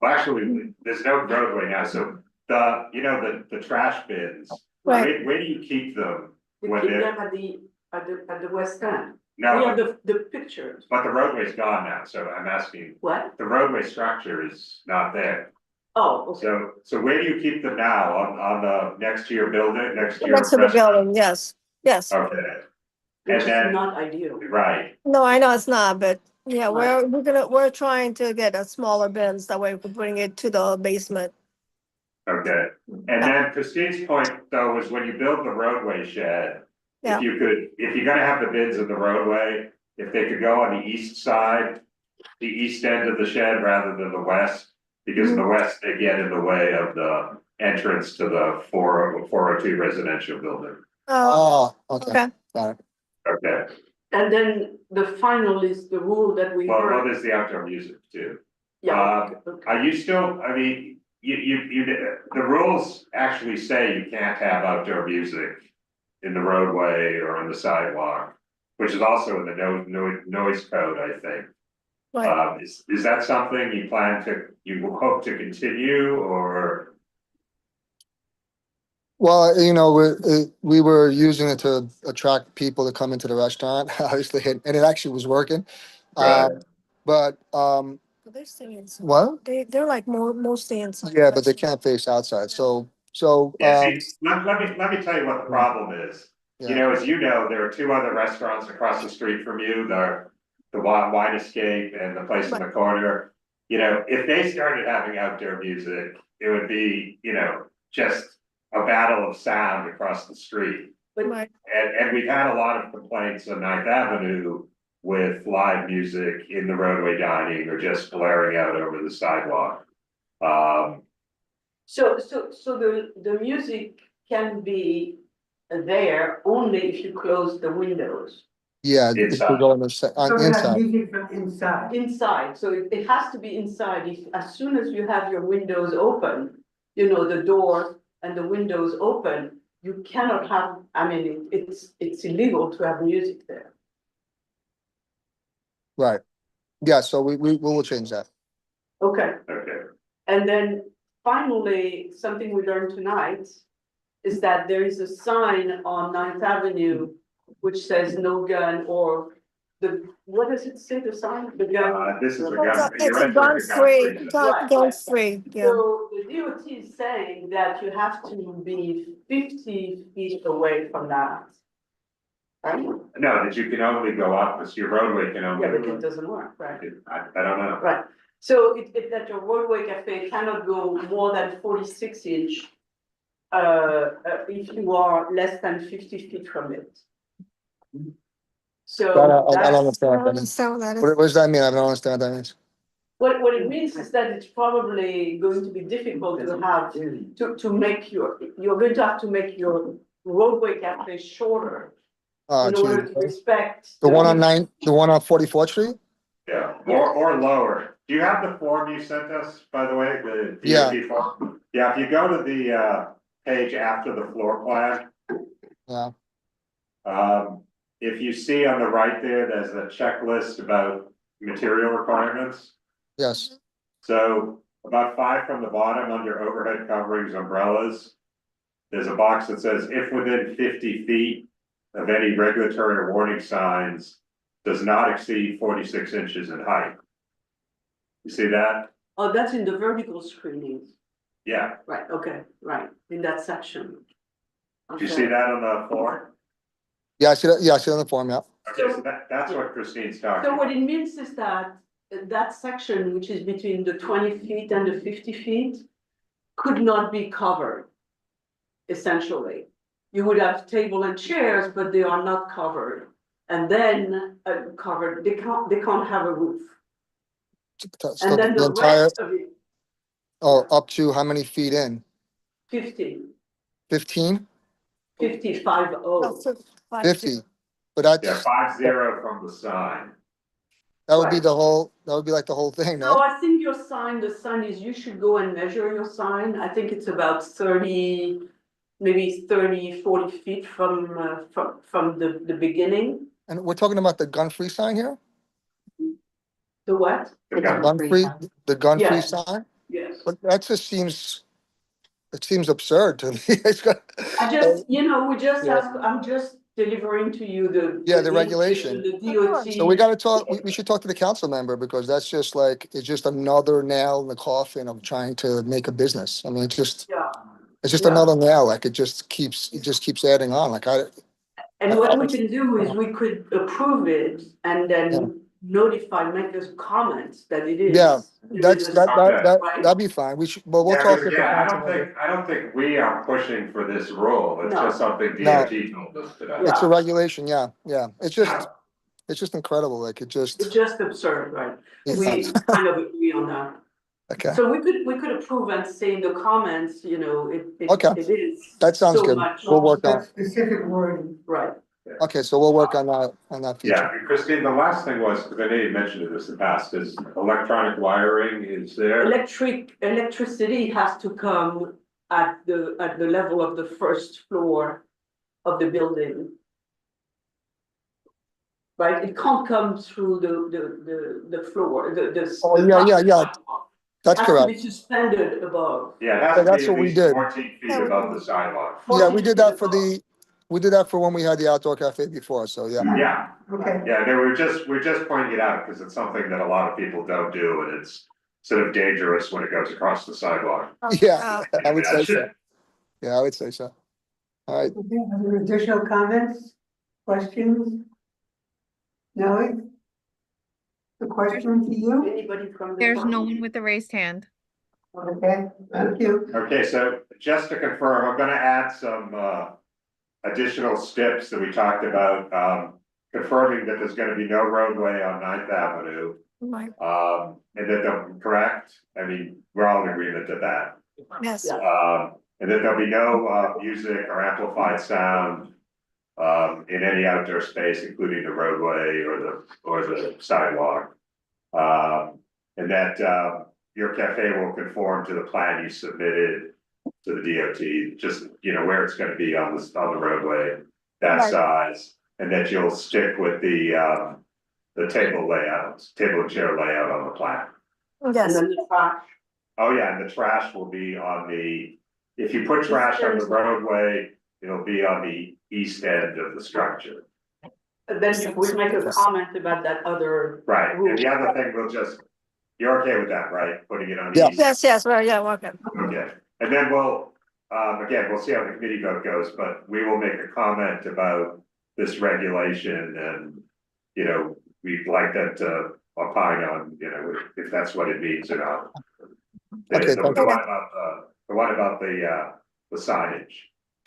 Well, actually, there's no roadway now, so the trash bins, Right. where do you keep them? You When keep they're- them at the west end. No, We have the pictures. but the roadway's gone now, so I'm asking, What? the roadway structure is not there. Oh, okay. So where do you keep them now? On the next to your building, next to your Next to the restaurant? building, yes, yes. Okay. Which And is then, not ideal. right, No, I know it's not, but yeah, Right. we're trying to get a smaller bins, that way we can bring it to the basement. okay. And then Christine's point though was when you build the roadway shed, Yeah. if you're gonna have the bins in the roadway, if they could go on the east side, the east end of the shed rather than the west, because in the west, they get in the way of the entrance to the 402 residential building. Oh, okay. okay. Got it. Okay, And then the final is the rule that we well, heard. there's the outdoor music too. Yeah. Are you still, I mean, the rules actually say you can't have outdoor music in the roadway or on the sidewalk, which is also in the noise code, I think. Right. Is that something you hope to continue, or? Well, you know, we were using it to attract people to come into the restaurant, obviously, and it actually was working. Right. But, They're staying inside. what? They're like mostly inside. Yeah, but they can't face outside, so, Yeah, see, let me tell you what the problem is. You Yeah. know, as you know, there are 2 other restaurants across the street from you, the Wine Escape and the place in the corner. You know, if they started having outdoor music, it would be, you know, just a battle of sound across the street. Right. And we've had a lot of complaints on 9th Avenue with live music in the roadway dining or just blaring out over the sidewalk. So the music can be there only if you close the windows. yeah, if Inside. we go on So we have inside. music from inside. Inside, so it has to be inside. As soon as you have your windows open, you know, the doors and the windows open, you cannot have, I mean, it's illegal to have music there. Right. Yeah, so we will change that. Okay. Okay, And then finally, something we learned tonight is that there is a sign on 9th Avenue which says no gun or what does it say, the sign? The gun. This is a gun. It's you're a entering gun a free, zone. gun free, yeah. So the DOT is saying that you have to be 50 feet away from that. Right? No, that you can only go up, it's your roadway can only. Yeah, but it doesn't work, right? I don't know. Right, so it that your roadway cafe cannot go more than 46 inch. If you are less than 50 feet from it. So I don't that's, understand what that means. What does that mean? I don't understand what that means. what it means is that it's probably going to be difficult to have, to make you're going to have to make your roadway cafe shorter. Oh, In order geez. to respect. The one on 44th Street? Yeah, or lower. Do you have the form you sent us, by the way, the Yeah. DOT form? Yeah, if you go to the page after the floor plan. Yeah. If you see on the right there, there's a checklist about material requirements. Yes. So about 5 from the bottom under overhead coverings, umbrellas. There's a box that says if within 50 feet of any regulatory or warning signs does not exceed 46 inches in height. You see that? Oh, that's in the vertical screenings. Yeah. Right, okay, right, in that section. Do you see that on the floor? Yeah, I see that. Yeah, I see it on the form. Yeah. Okay, so that's what Christine's talking So about. what it means is that that section, which is between the 20 feet and the 50 feet, could not be covered. Essentially, you would have table and chairs, but they are not covered. And then covered, they can't have a roof. So And then the the entire, rest of it, up to how many feet in? 50, 15? 55 50. But that's, Yeah, 50 from the sign. that would be that would be like the whole thing, So no? I think your sign, the sign is, you should go and measure your sign. I think it's about 30, maybe 30, 40 feet from the beginning. And we're talking about the gun-free sign here? The what? The gun-free Yes. sign? Yes. But that just seems, it seems absurd to me. It's got- I just, Yeah. I'm just delivering to you the regulation. The DOT. So we gotta talk, we should talk to the council member because that's just like, it's just another nail in the coffin of trying to make a business. I mean, it's just another nail, like it just keeps adding on, like And what we can do is we could approve it and then make us comments that it is. Yeah, right? that'd be fine. We should, but we'll Yeah, talk 'cause, to the yeah, council member. I don't think we are pushing for this rule. It's No. just something No. DOT told us today. It's a regulation, yeah. It's just incredible, like it just. It's just absurd, right? Yeah. We kind of agree on that. Okay. So we could approve and say in the comments, Okay. it is. That sounds so good. much- We'll work on it. Specific wording. Right. Okay, so we'll work on that feature. Yeah, and Christine, the last thing was, because I know you mentioned this in the past, is electronic wiring is there. Electricity has to come at the level of the first floor of the building. Right, it can't come through the floor, Oh, yeah. That's has to be correct. suspended above. Yeah, that's That's what we did. 14 feet above the sidewalk. Yeah, we did that for when we had the outdoor cafe before, so yeah. Yeah, Okay. yeah, we're just pointing it out because it's something that a lot of people don't do and it's sort of dangerous when it goes across the sidewalk. Yeah, I would say so. Yeah, I would say so. All right. Okay, are there additional comments, questions? No? The question to you? Anybody from the. There's no one with a raised hand. Okay, thank you. Okay, so just to confirm, I'm gonna add some additional steps that we talked about, confirming that there's gonna be no roadway on 9th Avenue. Right. And that they're correct, I mean, we're all in agreement to that. Yes. And that there'll be no music or amplified sound in any outdoor space, including the roadway or the sidewalk. And that your cafe will conform to the plan you submitted to the DOT, just, where it's gonna be on the roadway, that Right. size, and that you'll stick with the table and chair layout on the plan. And Yes. then the trash. Oh, yeah, and the trash will be on if you put trash on the roadway, it'll be on the east end of the structure. And then you will make a comment about that other. Right, rule. and the other thing, you're okay with that, right? Putting it on the Yeah. east? Yes, well, yeah, okay. Okay, and then again, we'll see how the committee vote goes, but we will make a comment about this regulation and, we'd like them to opine on, if that's what it means or not. Okay, The thank you. one about the signage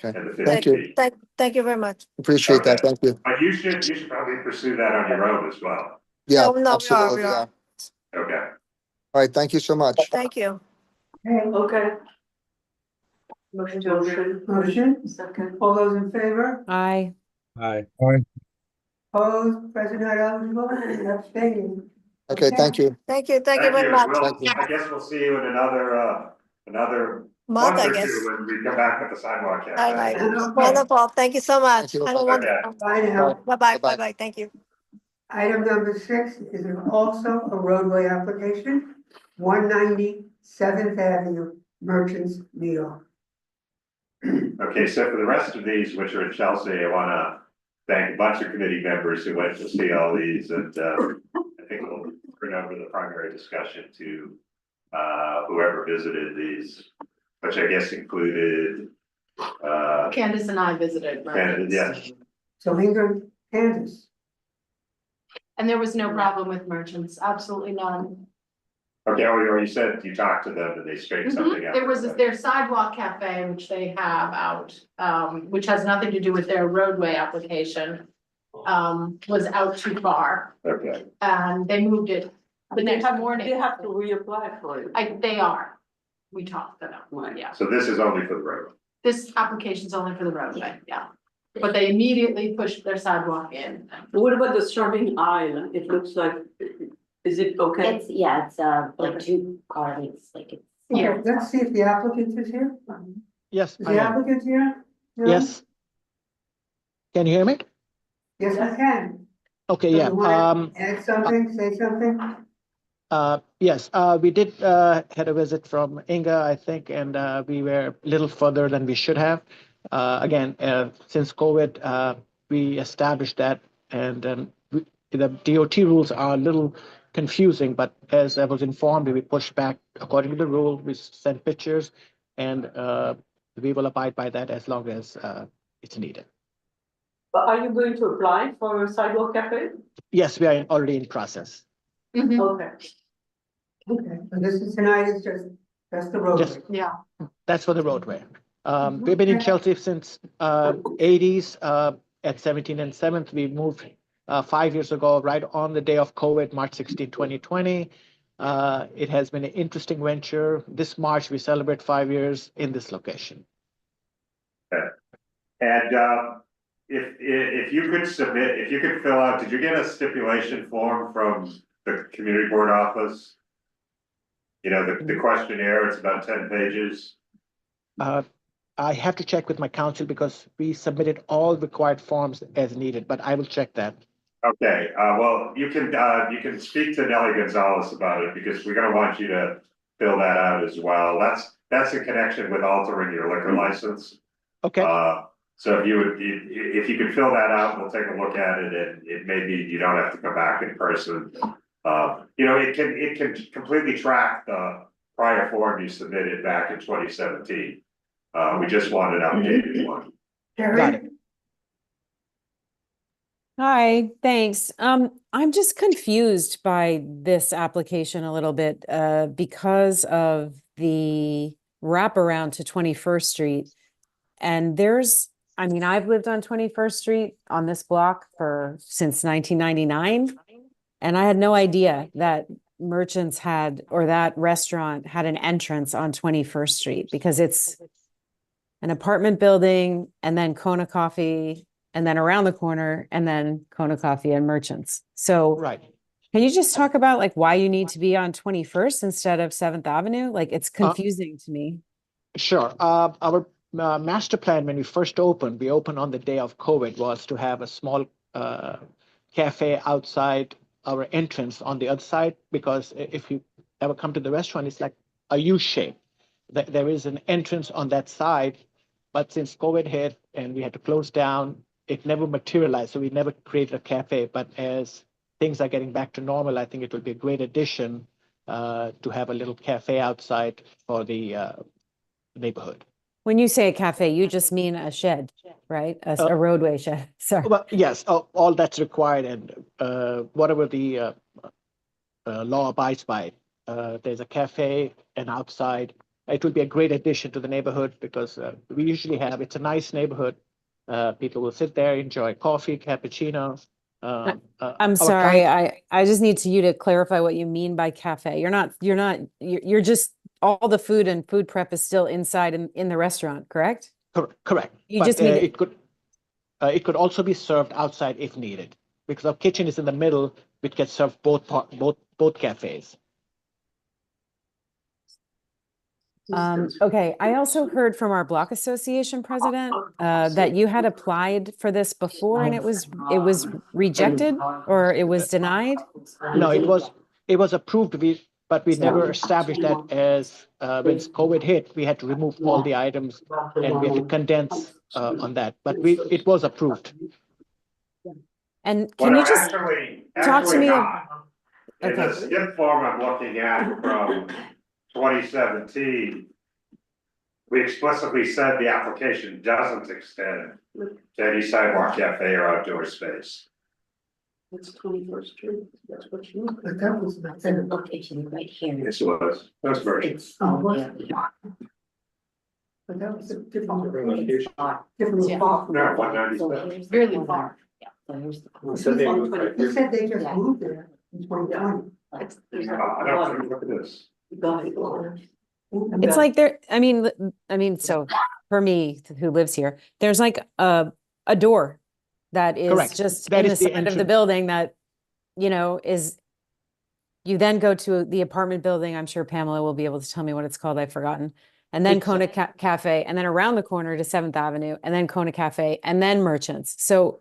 Okay, and the 50 thank you. feet. Thank you very much. Appreciate that. Okay. Thank you. But you should probably pursue that on your own as well. Yeah, No, we are, absolutely. we Yeah. are. Okay. All right. Thank you so much. Thank you. Okay. Motion to adjourn. Motion, Second. all those in favor? Aye. Aye. Opposed, present not eligible, and abstaining. Okay, thank you. Thank you Thank very you. much. I guess we'll see you in another Month, month I or guess. two when we come back with the sidewalk cafe. All right, Okay. wonderful. Thank you so much. Thank you. Have a wonderful. Bye now. Bye-bye, Bye-bye. bye-bye, thank you. Item number 6 is also a roadway application, 190 7th Avenue, Merchants, New York. Okay, so for the rest of these, which are in Chelsea, I wanna thank a bunch of committee members who went to see all these, and I think we'll bring over the primary discussion to whoever visited these, which I guess included Candace and I visited. Candace, yes. So Ingrid, Candace. And there was no problem with merchants, absolutely none. Okay, or you said you talked to them and they straightened something out. There was their sidewalk cafe, which they have out, which has nothing to do with their roadway application. Was out too far, Okay, and they moved it the next morning. They have to reapply for it. They are. We talked to them, Right. yeah. so this is only for the road. This application's only for the roadway, yeah. But they immediately pushed their sidewalk in. What about the serving aisle? It looks like, is it okay? It's, like two cars, like it's. Yeah. Okay, let's see if the applicant is here. Yes, Is I the am. applicant here? No? Yes. Can you hear me? Yes, I can. Okay, So yeah. you wanna add something, say something? Yes, we did had a visit from Inga, I think, and we were a little further than we should have. Again, since COVID, we established that, and the DOT rules are a little confusing, but as I was informed, we pushed back according to the rule. We sent pictures, and we will abide by that as long as it's needed. But are you going to apply for a sidewalk cafe? Yes, we are already in process. Okay. Okay, so this is tonight is just the roadway. Just- Yeah. That's for the roadway. We've been in Chelsea since 80s at 17 and 7th. We moved 5 years ago, right on the day of COVID, March 16, 2020. It has been an interesting venture. This March, we celebrate 5 years in this location. And if you could fill out, did you get a stipulation form from the community board office? The questionnaire, it's about 10 pages. I have to check with my counsel because we submitted all required forms as needed, but I will check that. Okay, well, you can speak to Nellie Gonzalez about it because we're gonna want you to fill that out as well. That's in connection with altering your liquor license. Okay. So if you could fill that out, we'll take a look at it, and it may be you don't have to come back in person. It can completely track the prior form you submitted back in 2017. We just want an updated one. Got it. Hi, thanks. I'm just confused by this application a little bit, because of the wraparound to 21st Street. And I've lived on 21st Street on this block since 1999. And I had no idea that Merchants that restaurant had an entrance on 21st Street because it's an apartment building and then Kona Coffee and then around the corner and then Kona Coffee and Merchants. So Right. Can you just talk about why you need to be on 21st instead of 7th Avenue? It's confusing to me. Sure. Our master plan, when we first opened, we opened on the day of COVID, was to have a small cafe outside our entrance on the other side, because if you ever come to the restaurant, it's like a U shape. There is an entrance on that side, but since COVID hit and we had to close down, it never materialized. So we never created a cafe. But as things are getting back to normal, I think it will be a great addition to have a little cafe outside for the neighborhood. When you say a cafe, you just mean a shed, right? A roadway shed. Sorry. Well, yes, all that's required, and whatever the law abides by. There's a cafe and outside. It will be a great addition to the neighborhood because we usually have, it's a nice neighborhood. People will sit there, enjoy coffee, cappuccino. I'm sorry. I just need you to clarify what you mean by cafe. You're just, all the food and food prep is still inside in the restaurant, correct? Correct. You just mean it could also be served outside if needed because our kitchen is in the middle, which can serve both cafes. Okay, I also heard from our block association president that you had applied for this before and it was rejected or it was denied? No, it was approved, but we never established that as when COVID hit, we had to remove all the items and we had to condense on that. But it was approved. And can you just talk to me? In the skip form I'm looking at from 2017, we explicitly said the application doesn't extend to any sidewalk, cafe, or outdoor space. That's 21st Street, that's what you. But that was the The location right here. Yes, it was. That's version. But that was a different location. different spot. No, 197. Really far. Yeah. So here's the. So they moved right He here. said they just moved there in 2020. I don't think, look at this. It's like I mean, so for me who lives here, there's like a door that is Correct. just That in is the the side of the entrance. building that, is, you then go to the apartment building. I'm sure Pamela will be able to tell me what it's called. I've forgotten. And then Kona Cafe, and then around the corner to 7th Avenue, and then Kona Cafe, and then Merchants. So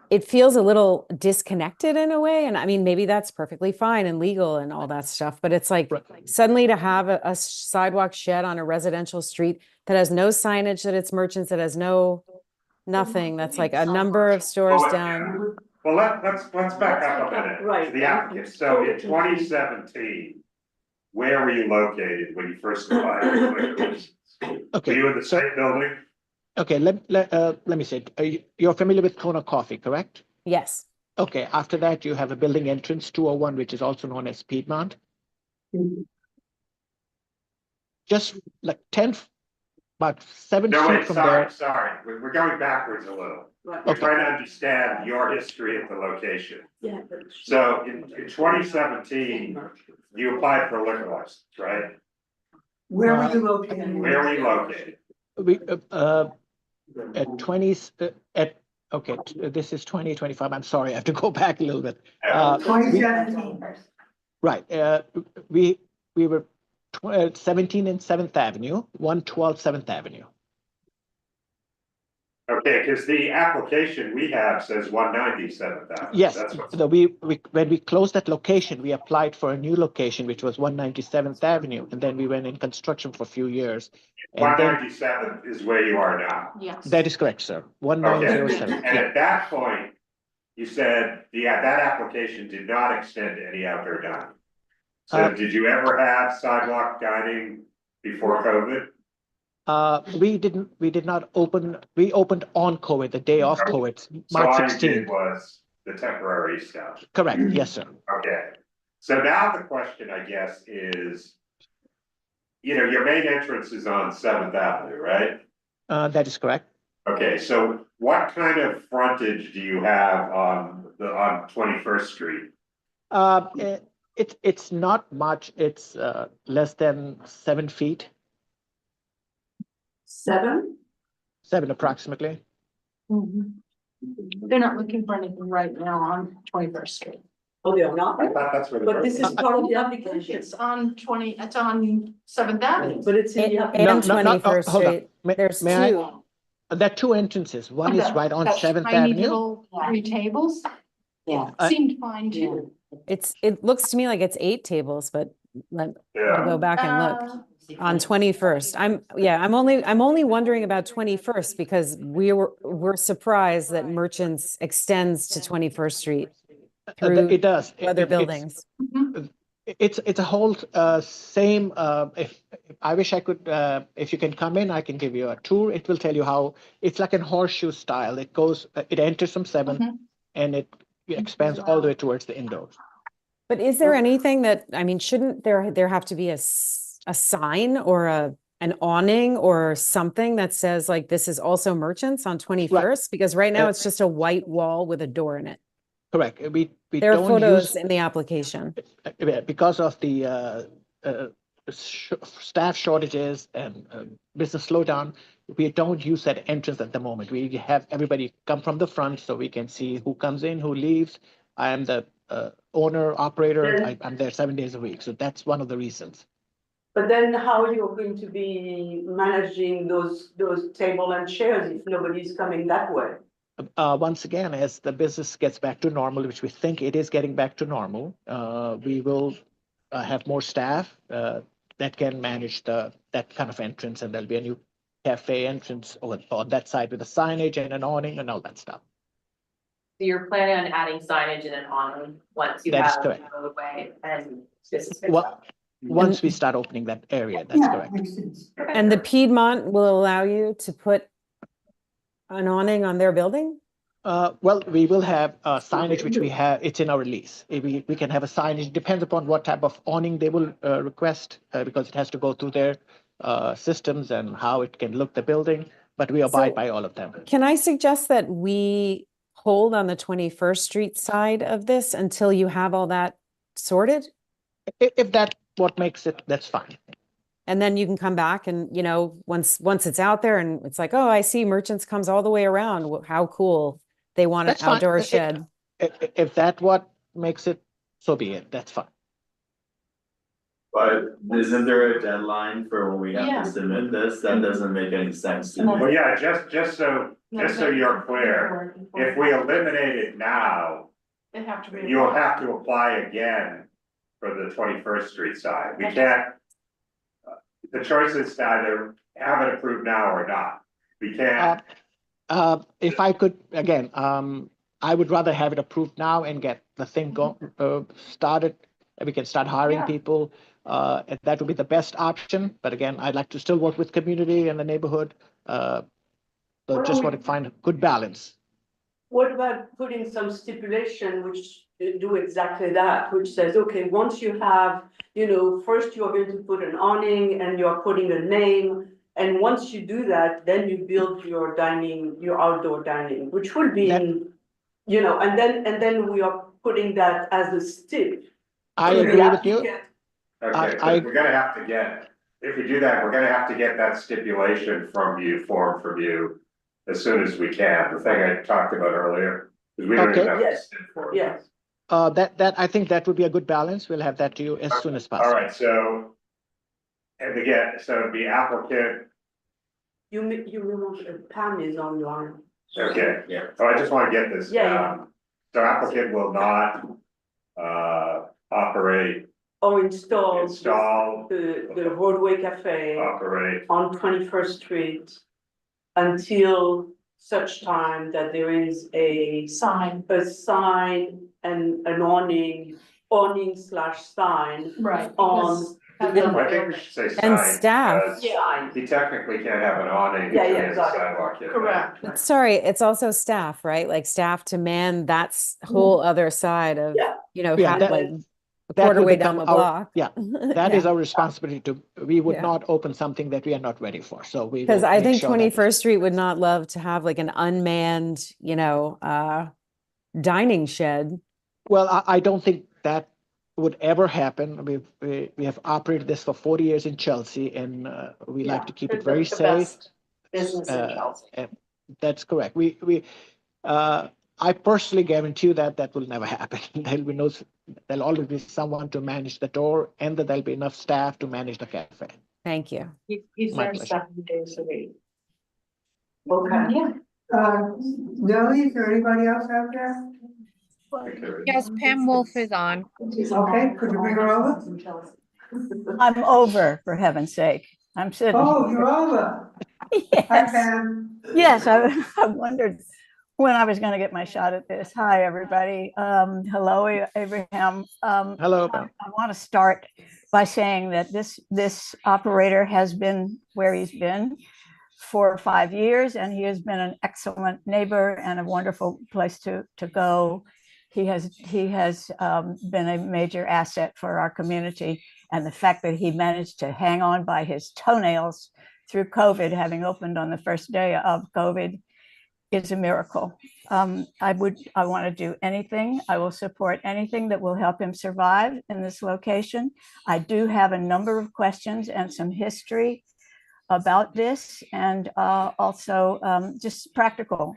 it feels a little disconnected in a way. And I mean, maybe that's perfectly fine and legal and all that stuff, but it's like suddenly to have a sidewalk shed on a residential street that has no signage, that it's Merchants, that has nothing, that's like a number of stores down. Well, let's back up a minute. Right. To the applicant. So in 2017, where were you located when you first applied for the liquor license? Okay. Were you in the same building? Okay, let me say, you're familiar with Kona Coffee, correct? Yes. Okay, after that, you have a building entrance 201, which is also known as Piedmont. Just like about 7 No, feet wait, from sorry, there. sorry. We're going backwards a little. Right. We're trying to understand your history at the location. Yeah. So in 2017, you applied for a liquor license, right? Where were you located? Where were you located? We, at 20, this is 2025. I'm sorry, I have to go back a little bit. 2017. Right, we were 17 and 7th Avenue, 112 7th Avenue. Okay, because the application we have says 197th Avenue. Yes, That's what. so when we closed that location, we applied for a new location, which was 197th Avenue, and then we went in construction for a few years. And then, 197 is where you are now. Yes. that is correct, sir. Okay, 1907. and Yeah. at that point, you said that application did not extend to any outdoor dining. So did you ever have sidewalk dining before COVID? We did not open. We opened on COVID, the day of COVID, So March all you did 16th. was the temporary stuff. Correct, yes, sir. Okay, so now the question, I guess, is, your main entrance is on 7th Avenue, right? That is correct. Okay, so what kind of frontage do you have on 21st Street? It's not much. It's less than 7 feet. 7? 7 approximately. They're not looking for anything right now on 21st Street. Oh, they are not? I thought that's where the. But this is part of the application. It's on 7th Avenue. But it's in the And application. No, no, 21st hold on. Street, there's May I- two. There are 2 entrances. One is right on That 7th tiny Avenue. little 3 tables Yeah. seemed fine too. It looks to me like it's 8 tables, but I'll go back and look. On 21st. I'm only wondering about 21st because we're surprised that Merchants extends to 21st Street through It does. other buildings. It's a whole same. If I wish I could, if you can come in, I can give you a tour. It will tell you how it's like a horseshoe style. It goes, it enters from 7th and it expands all the way towards the indoors. But is there anything that, I mean, shouldn't there have to be a sign or an awning or something that says like this is also Merchants on 21st? Right. Because right now it's just a white wall with a door in it. Correct. We There are don't photos use in the application. because of the staff shortages and business slowdown. We don't use that entrance at the moment. We have everybody come from the front so we can see who comes in, who leaves. I am the owner, operator. I'm there 7 days a week. So that's one of the reasons. But then how you're going to be managing those table and chairs if nobody's coming that way? Once again, as the business gets back to normal, which we think it is getting back to normal, we will have more staff that can manage that kind of entrance, and there'll be a new cafe entrance on that side with a signage and an awning and all that stuff. So you're planning on adding signage and an awning once you That is have correct. the roadway and this is. Once we start opening that area, that's correct. And the Piedmont will allow you to put an awning on their building? Well, we will have signage, which we have, it's in our lease. We can have a signage, depends upon what type of awning they will request, because it has to go through their systems and how it can look the building, but we abide by all of them. Can I suggest that we hold on the 21st Street side of this until you have all that sorted? If that's what makes it, that's fine. And then you can come back and, you know, once it's out there and it's like, oh, I see Merchants comes all the way around. How cool. They want an outdoor shed. If that's what makes it, so be it. That's fine. But isn't there a deadline for when we have to submit this? That doesn't make any sense to me. Well, yeah, just so you're clear, if we eliminate it now, you'll have to apply again for the 21st Street side. We can't, the choice is to either have it approved now or not. We can't. If I could, again, I would rather have it approved now and get the thing started. We can start hiring people. And that would be the best option. But again, I'd like to still work with community and the neighborhood. So just want to find a good balance. What about putting some stipulation which do exactly that, which says, okay, once you have, you know, first you're going to put an awning and you're putting a name. And once you do that, then you build your dining, your outdoor dining, which would be, you know, and then we are putting that as a stip. I agree with you. Okay, we're gonna have to get, if we do that, we're gonna have to get that stipulation from you as soon as we can, the thing I talked about earlier. Because we don't even have to stip for it. Yes. That I think that would be a good balance. We'll have that to you as soon as possible. All right, so, and again, so the applicant. You remember Pam is online. Okay, yeah, so I just want to get this down. So applicant will not operate or install the roadway cafe operate on 21st Street until such time that there is a sign and an awning/sign on the building. I think we should say sign. And staff. Because he technically can't have an awning. Yeah, because he has a got it. sidewalk yet. Correct. But sorry, it's also staff, right? Like staff to man that whole other side of, you know, like a quarter way down the block. Yeah, that is our responsibility we would not open something that we are not ready for. So we because I think 21st Street would not love to have like an unmanned, you know, dining shed. Well, I don't think that would ever happen. We have operated this for 40 years in Chelsea, and we like to keep it very safe. Business in Chelsea. That's correct. I personally guarantee you that will never happen. There'll always be someone to manage the door, and that there'll be enough staff to manage the cafe. Thank you. He's there 7 days a week. Okay. Nellie, is there anybody else out there? Yes, Pam Wolf is on. Okay, could you bring her over? I'm over, for heaven's sake. I'm sitting. Oh, you're over. Hi, Yes, Pam. yes, I wondered when I was gonna get my shot at this. Hi, everybody. Hello, Abraham. Hello. I want to start by saying that this operator has been where he's been for 5 years, and he has been an excellent neighbor and a wonderful place to go. He has been a major asset for our community, and the fact that he managed to hang on by his toenails through COVID, having opened on the first day of COVID, is a miracle. I want to do anything. I will support anything that will help him survive in this location. I do have a number of questions and some history about this, and also just practical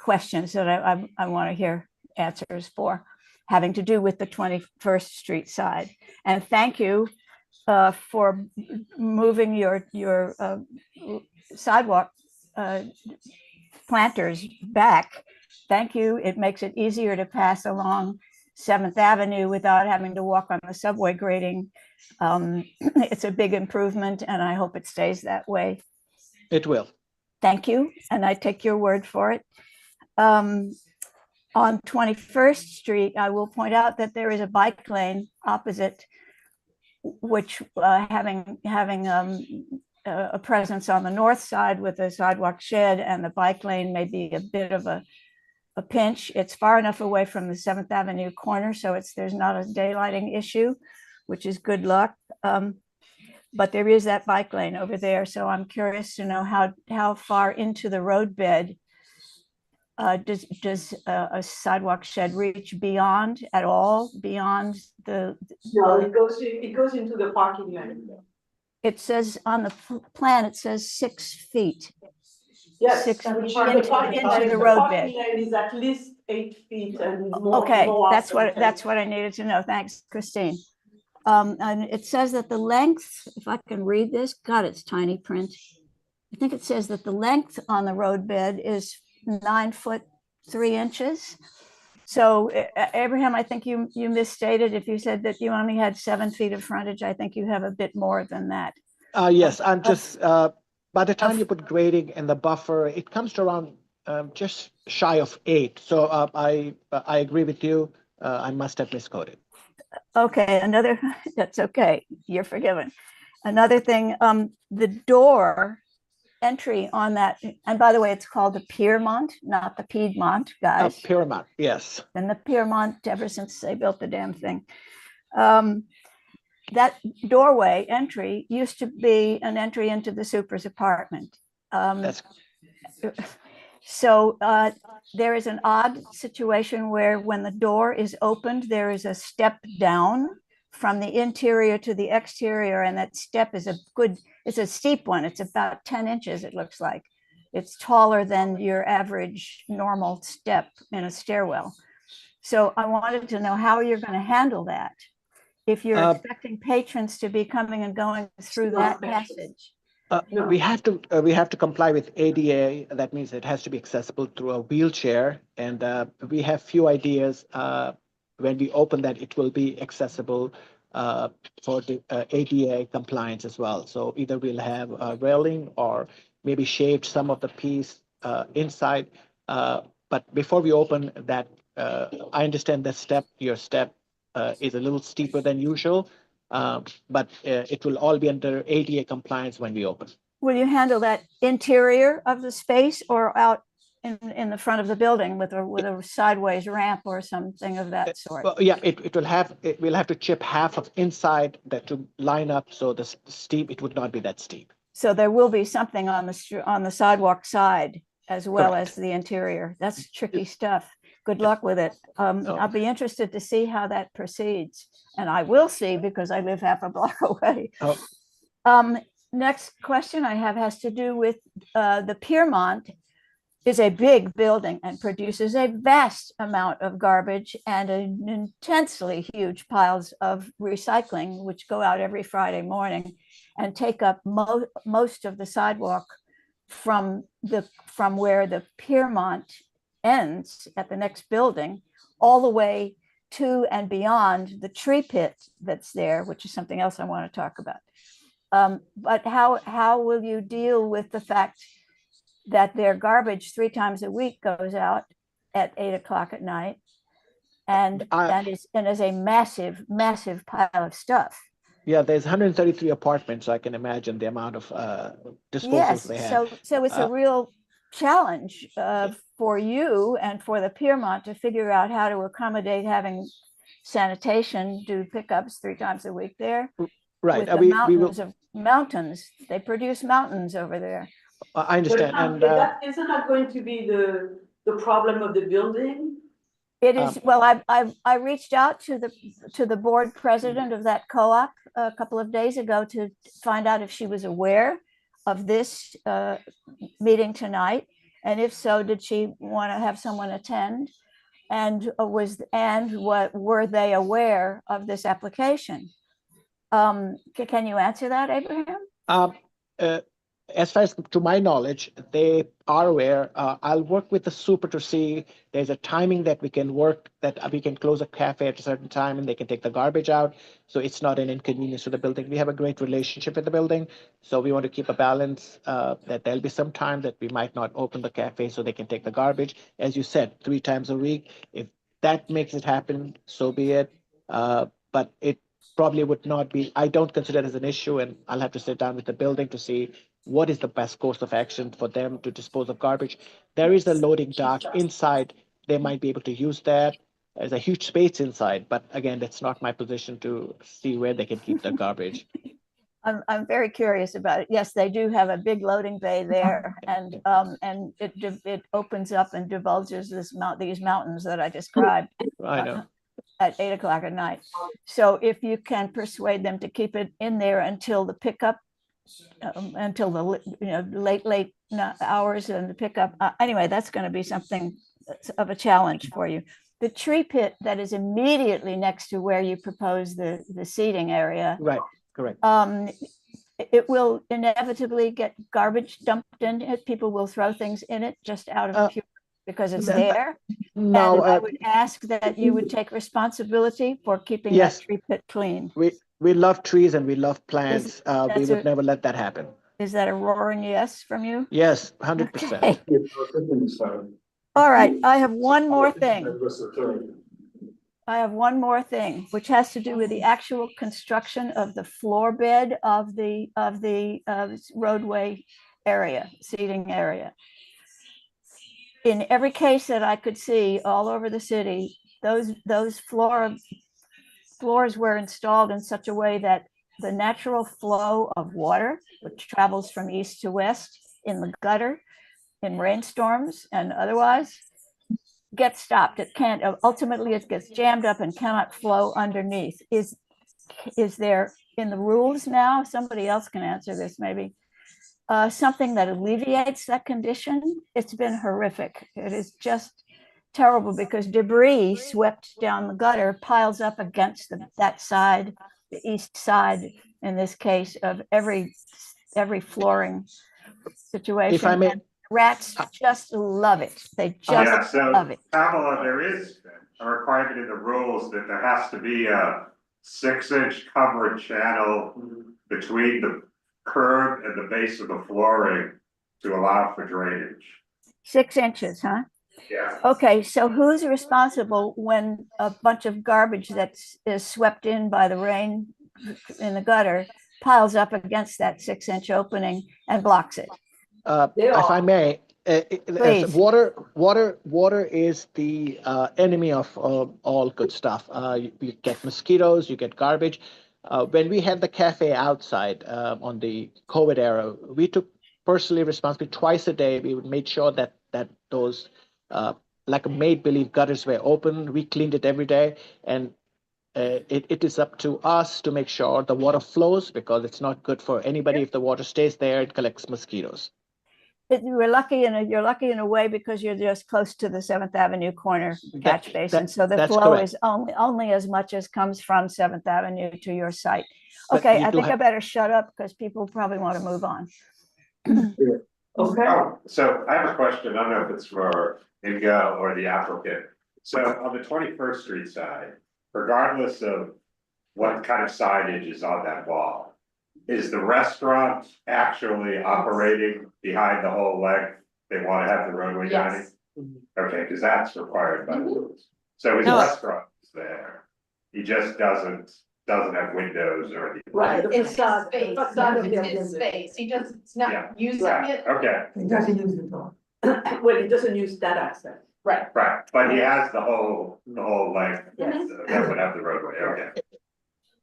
questions that I want to hear answers for, having to do with the 21st Street side. And thank you for moving your sidewalk planters back. Thank you. It makes it easier to pass along 7th Avenue without having to walk on the subway grading. It's a big improvement, and I hope it stays that way. It will. Thank you, and I take your word for it. On 21st Street, I will point out that there is a bike lane opposite, which having a presence on the north side with a sidewalk shed and the bike lane may be a bit of a pinch. It's far enough away from the 7th Avenue corner, so there's not a daylighting issue, which is good luck. But there is that bike lane over there, so I'm curious to know how far into the roadbed does a sidewalk shed reach beyond at all, beyond the? No, it goes into the parking lot. It says on the plan, it says 6 feet. Yes, 6 and feet the parking into lane- the the roadbed. parking lane is at least 8 feet and more. Okay, more that's often. that's what I needed to know. Thanks, Christine. And it says that the length, if I can read this, God, it's tiny print. I think it says that the length on the roadbed is 9'3". So Abraham, I think you misstated if you said that you only had 7 feet of frontage. I think you have a bit more than that. Yes, I'm just, by the time you put grading and the buffer, it comes to around just shy of 8. So I agree with you. I must have miscoded. Okay, that's okay. You're forgiven. Another thing, the door entry on that, and by the way, it's called the Piermont, not the Piedmont, guys. Piermont, yes. And the Piermont, ever since they built the damn thing. That doorway entry used to be an entry into the super's apartment. So there is an odd situation where when the door is opened, there is a step down from the interior to the exterior, and that step is it's a steep one. It's about 10 inches, it looks like. It's taller than your average normal step in a stairwell. So I wanted to know how you're going to handle that if you're expecting patrons to be coming and going through that passage. We have to comply with ADA. That means it has to be accessible through a wheelchair, and we have few ideas. When we open that, it will be accessible for the ADA compliance as well. So either we'll have a railing or maybe shaved some of the piece inside. But before we open that, I understand that your step is a little steeper than usual. But it will all be under ADA compliance when we open. Will you handle that interior of the space or out in the front of the building with a sideways ramp or something of that sort? Well, yeah, we'll have to chip half of inside that to line up so the steep, it would not be that steep. So there will be something on the sidewalk side as well as the interior. That's tricky stuff. Good luck with it. I'll be interested to see how that proceeds. And I will see because I live half a block away. Next question I have has to do with the Piermont is a big building and produces a vast amount of garbage and intensely huge piles of recycling, which go out every Friday morning and take up most of the sidewalk from where the Piermont ends at the next building all the way to and beyond the tree pit that's there, which is something else I want to talk about. But how will you deal with the fact that their garbage 3 times a week goes out at 8 o'clock at night and is a massive pile of stuff? Yeah, there's 133 apartments, so I can imagine the amount of disposals they have. So it's a real challenge for you and for the Piermont to figure out how to accommodate having sanitation, do pickups 3 times a week there. Right. With the mountains, they produce mountains over there. I understand. Isn't that going to be the problem of the building? It is. Well, I reached out to the board president of that co-op a couple of days ago to find out if she was aware of this meeting tonight, and if so, did she want to have someone attend? And what were they aware of this application? Can you answer that, Abraham? As far as to my knowledge, they are aware. I'll work with the super to see there's a timing that we can work, that we can close a cafe at a certain time and they can take the garbage out. So it's not an inconvenience to the building. We have a great relationship with the building. So we want to keep a balance that there'll be some time that we might not open the cafe so they can take the garbage. As you said, 3 times a week. If that makes it happen, so be it. But it probably would not be, I don't consider it as an issue, and I'll have to sit down with the building to see what is the best course of action for them to dispose of garbage. There is a loading dock inside. They might be able to use that. There's a huge space inside, but again, that's not my position to see where they can keep the garbage. I'm very curious about it. Yes, they do have a big loading bay there, and it opens up and divulges these mountains that I described. I know. At 8 o'clock at night. So if you can persuade them to keep it in there until the pickup, until the late hours and the pickup. Anyway, that's going to be something of a challenge for you. The tree pit that is immediately next to where you propose the seating area. Right, correct. It will inevitably get garbage dumped in it. People will throw things in it just out of pure because it's there. No, and I would ask that you would take responsibility for keeping yes, that tree pit clean. We love trees and we love plants. We would never let that happen. Is that a roaring yes from you? Yes, 100%. Okay. All right, I have one more thing. Which has to do with the actual construction of the floor bed of the roadway area, seating area. In every case that I could see all over the city, those floors were installed in such a way that the natural flow of water, which travels from east to west in the gutter, in rainstorms and otherwise, gets stopped. It can't, ultimately it gets jammed up and cannot flow underneath. Is there in the rules now, somebody else can answer this maybe, something that alleviates that condition? It's been horrific. It is just terrible because debris swept down the gutter piles up against that side, the east side, in this case, of every flooring situation. If I may, and rats just love it. They just love it. Pamela, there is a requirement in the rules that there has to be a 6-inch covered channel between the curb and the base of the flooring to allow for drainage. 6 inches, huh? Yeah. Okay, so who's responsible when a bunch of garbage that is swept in by the rain in the gutter piles up against that 6-inch opening and blocks it? If I may, Please. water is the enemy of all good stuff. You get mosquitoes, you get garbage. When we had the cafe outside on the COVID era, we took personally responsibility twice a day. We made sure that those like a make-believe gutters were open. We cleaned it every day, and it is up to us to make sure the water flows, because it's not good for anybody if the water stays there. It collects mosquitoes. You're lucky in a way because you're just close to the 7th Avenue corner catch basin. So the flow is only as much as comes from 7th Avenue to your site. Okay, I think I better shut up because people probably want to move on. Okay. Oh, so I have a question. I don't know if it's for Inga or the applicant. So on the 21st Street side, regardless of what kind of signage is on that wall, is the restaurant actually operating behind the whole length? They want to have the roadway dining? Okay, because that's required by the rules. So his No. restaurant is there. He just doesn't have windows or anything. Right, the It's his facade, the space, facade of it's the his building. space, he doesn't, it's Yeah. not using Right, it. okay, He doesn't use the door. Well, it doesn't use that access. Right. right, but he has the whole length Yes. that would have the roadway, okay.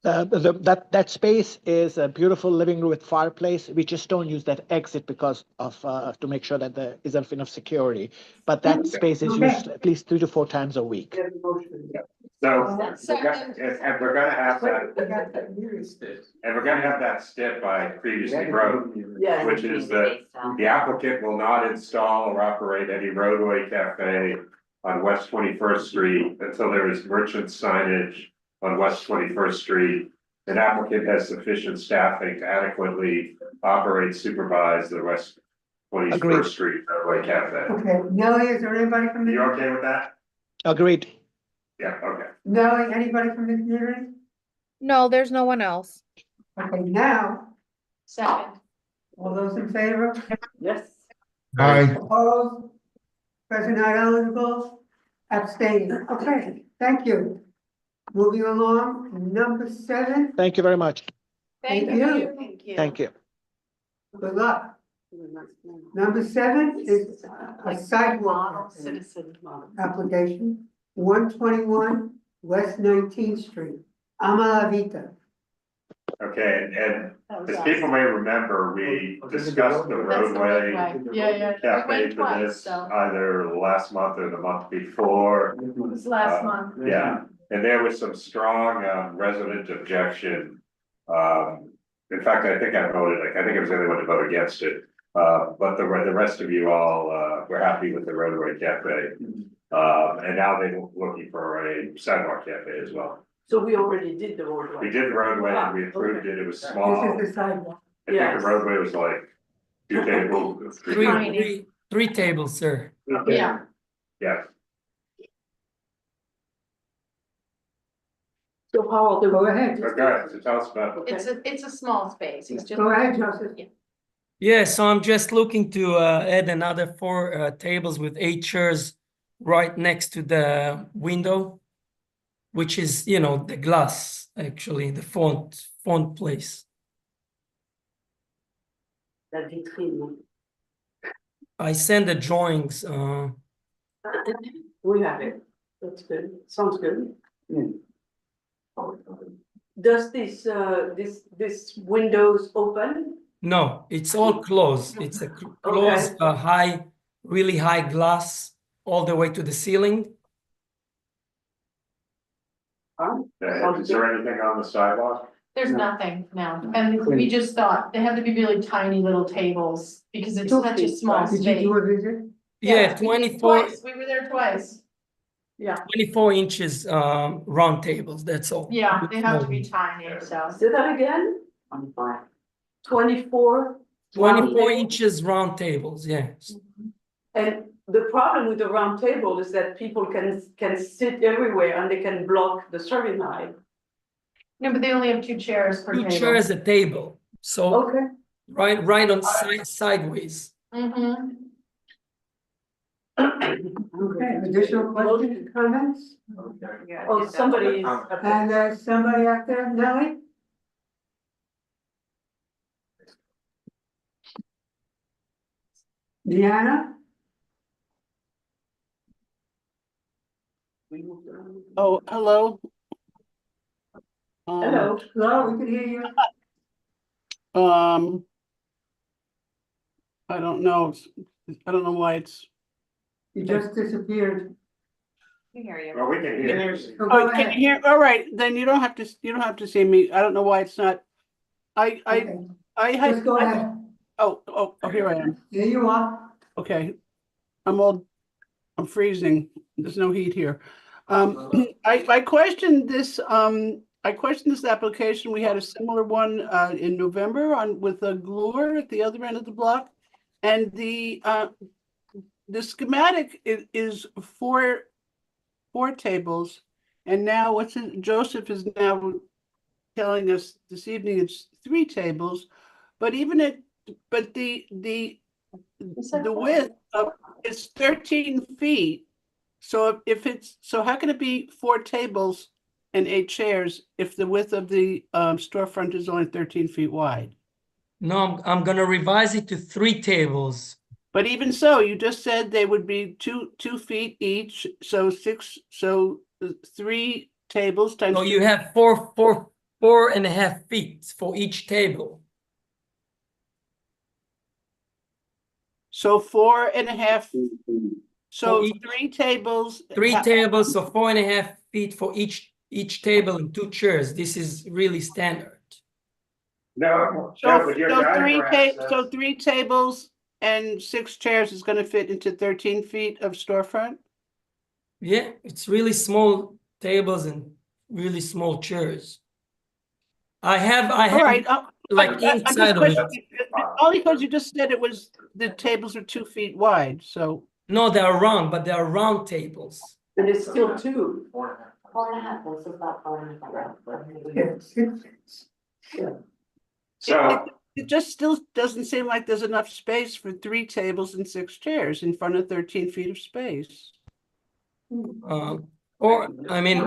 That space is a beautiful living room with fireplace. We just don't use that exit because of, to make sure that there isn't enough security. But that space is used at least 3 to 4 times a week. So, That's and we're gonna have that, and we're gonna have that step I previously wrote, Yeah. which is that the applicant will not install or operate any roadway cafe on West 21st Street until there is merchant signage on West 21st Street. An applicant has sufficient staffing to adequately operate, supervise the West 21st Agreed. Street roadway cafe. Okay, Nellie, is there anybody from the? You okay with that? Agreed. Yeah, okay. Nellie, anybody from the community? No, there's no one else. Okay, now, Second. all those in favor? Yes. Aye. Opposed? Present not eligible? Abstaining. Okay, thank you. Moving along, number 7. Thank you very much. Thank you. Thank you. Good luck. Number 7 is a sidewalk Citizen model. application, 121 West 19th Street, Amala Vita. Okay, and as people may remember, we discussed the roadway cafe for this either last month or the month before. It was last month. Yeah, and there was some strong resident objection. In fact, I think I voted, I think I was the only one to vote against it. But the rest of you all were happy with the roadway cafe. And now they're looking for a sidewalk cafe as well. So we already did the roadway. We did the roadway and we approved it, it was small. This is the sidewalk. I think the roadway was like 2 tables. Three tables, sir. Yeah. Yeah, So Paul, Go ahead. okay, so tell us about. It's a small space, he's just. Go ahead, Joseph. Yeah, so I'm just looking to add another 4 tables with 8 chairs right next to the window, which is, you know, the glass, actually, the font place. La vitrine. I send the drawings. We have it. That's good. Sounds good. Does this windows open? No, it's all closed. It's a closed, really high glass all the way to the ceiling. Is there anything on the sidewalk? There's nothing now, and we just thought they have to be really tiny little tables because it's such a small Did you space. do a visit? Yeah, we did 24, twice. We were there twice. Yeah, 24 inches round tables, that's all. yeah, they have to be tiny, so. Say that again? 24. 24 inches round tables, yes. And the problem with the round table is that people can sit everywhere and they can block the serving line. No, but they only have 2 chairs per 2 table. chairs a table, so Okay. right on sideways. Mm-hmm. Okay, additional questions, comments? Oh, somebody is. And there's somebody out there, Nellie? Deanna? Oh, hello. Hello. Hello, we can hear you. I don't know. I don't know why it's. You just disappeared. We hear you. Well, we can hear you. So go Oh, can ahead. you hear? All right, then you don't have to see me. I don't know why it's not. I had. Just go ahead. Oh, here I am. Here you are. Okay. I'm freezing. There's no heat here. I questioned this. I questioned this application. We had a similar one in November with a Glure at the other end of the block, and the schematic is four tables, And now Joseph is now telling us this evening it's 3 tables, but the width of is 13 feet. So so how can it be 4 tables and 8 chairs if the width of the storefront is only 13 feet wide? No, I'm gonna revise it to 3 tables. But even so, you just said they would be 2 feet each, so 3 tables times. So you have 4.5 feet for each table. So 4.5. So each- 3 tables. 3 tables, so 4.5 feet for each table and 2 chairs. This is really standard. No, So, but your so diagram says- 3 tables and 6 chairs is going to fit into 13 feet of storefront? Yeah, it's really small tables and really small chairs. I have All right, like I'm just inside of it. questioning, all because you just said the tables are 2 feet wide, so. No, they are round, but they are round tables. And it's still 2. 4.5, this is about 4.5. Yeah. So. It just still doesn't seem like there's enough space for 3 tables and 6 chairs in front of 13 feet of space. Or I mean,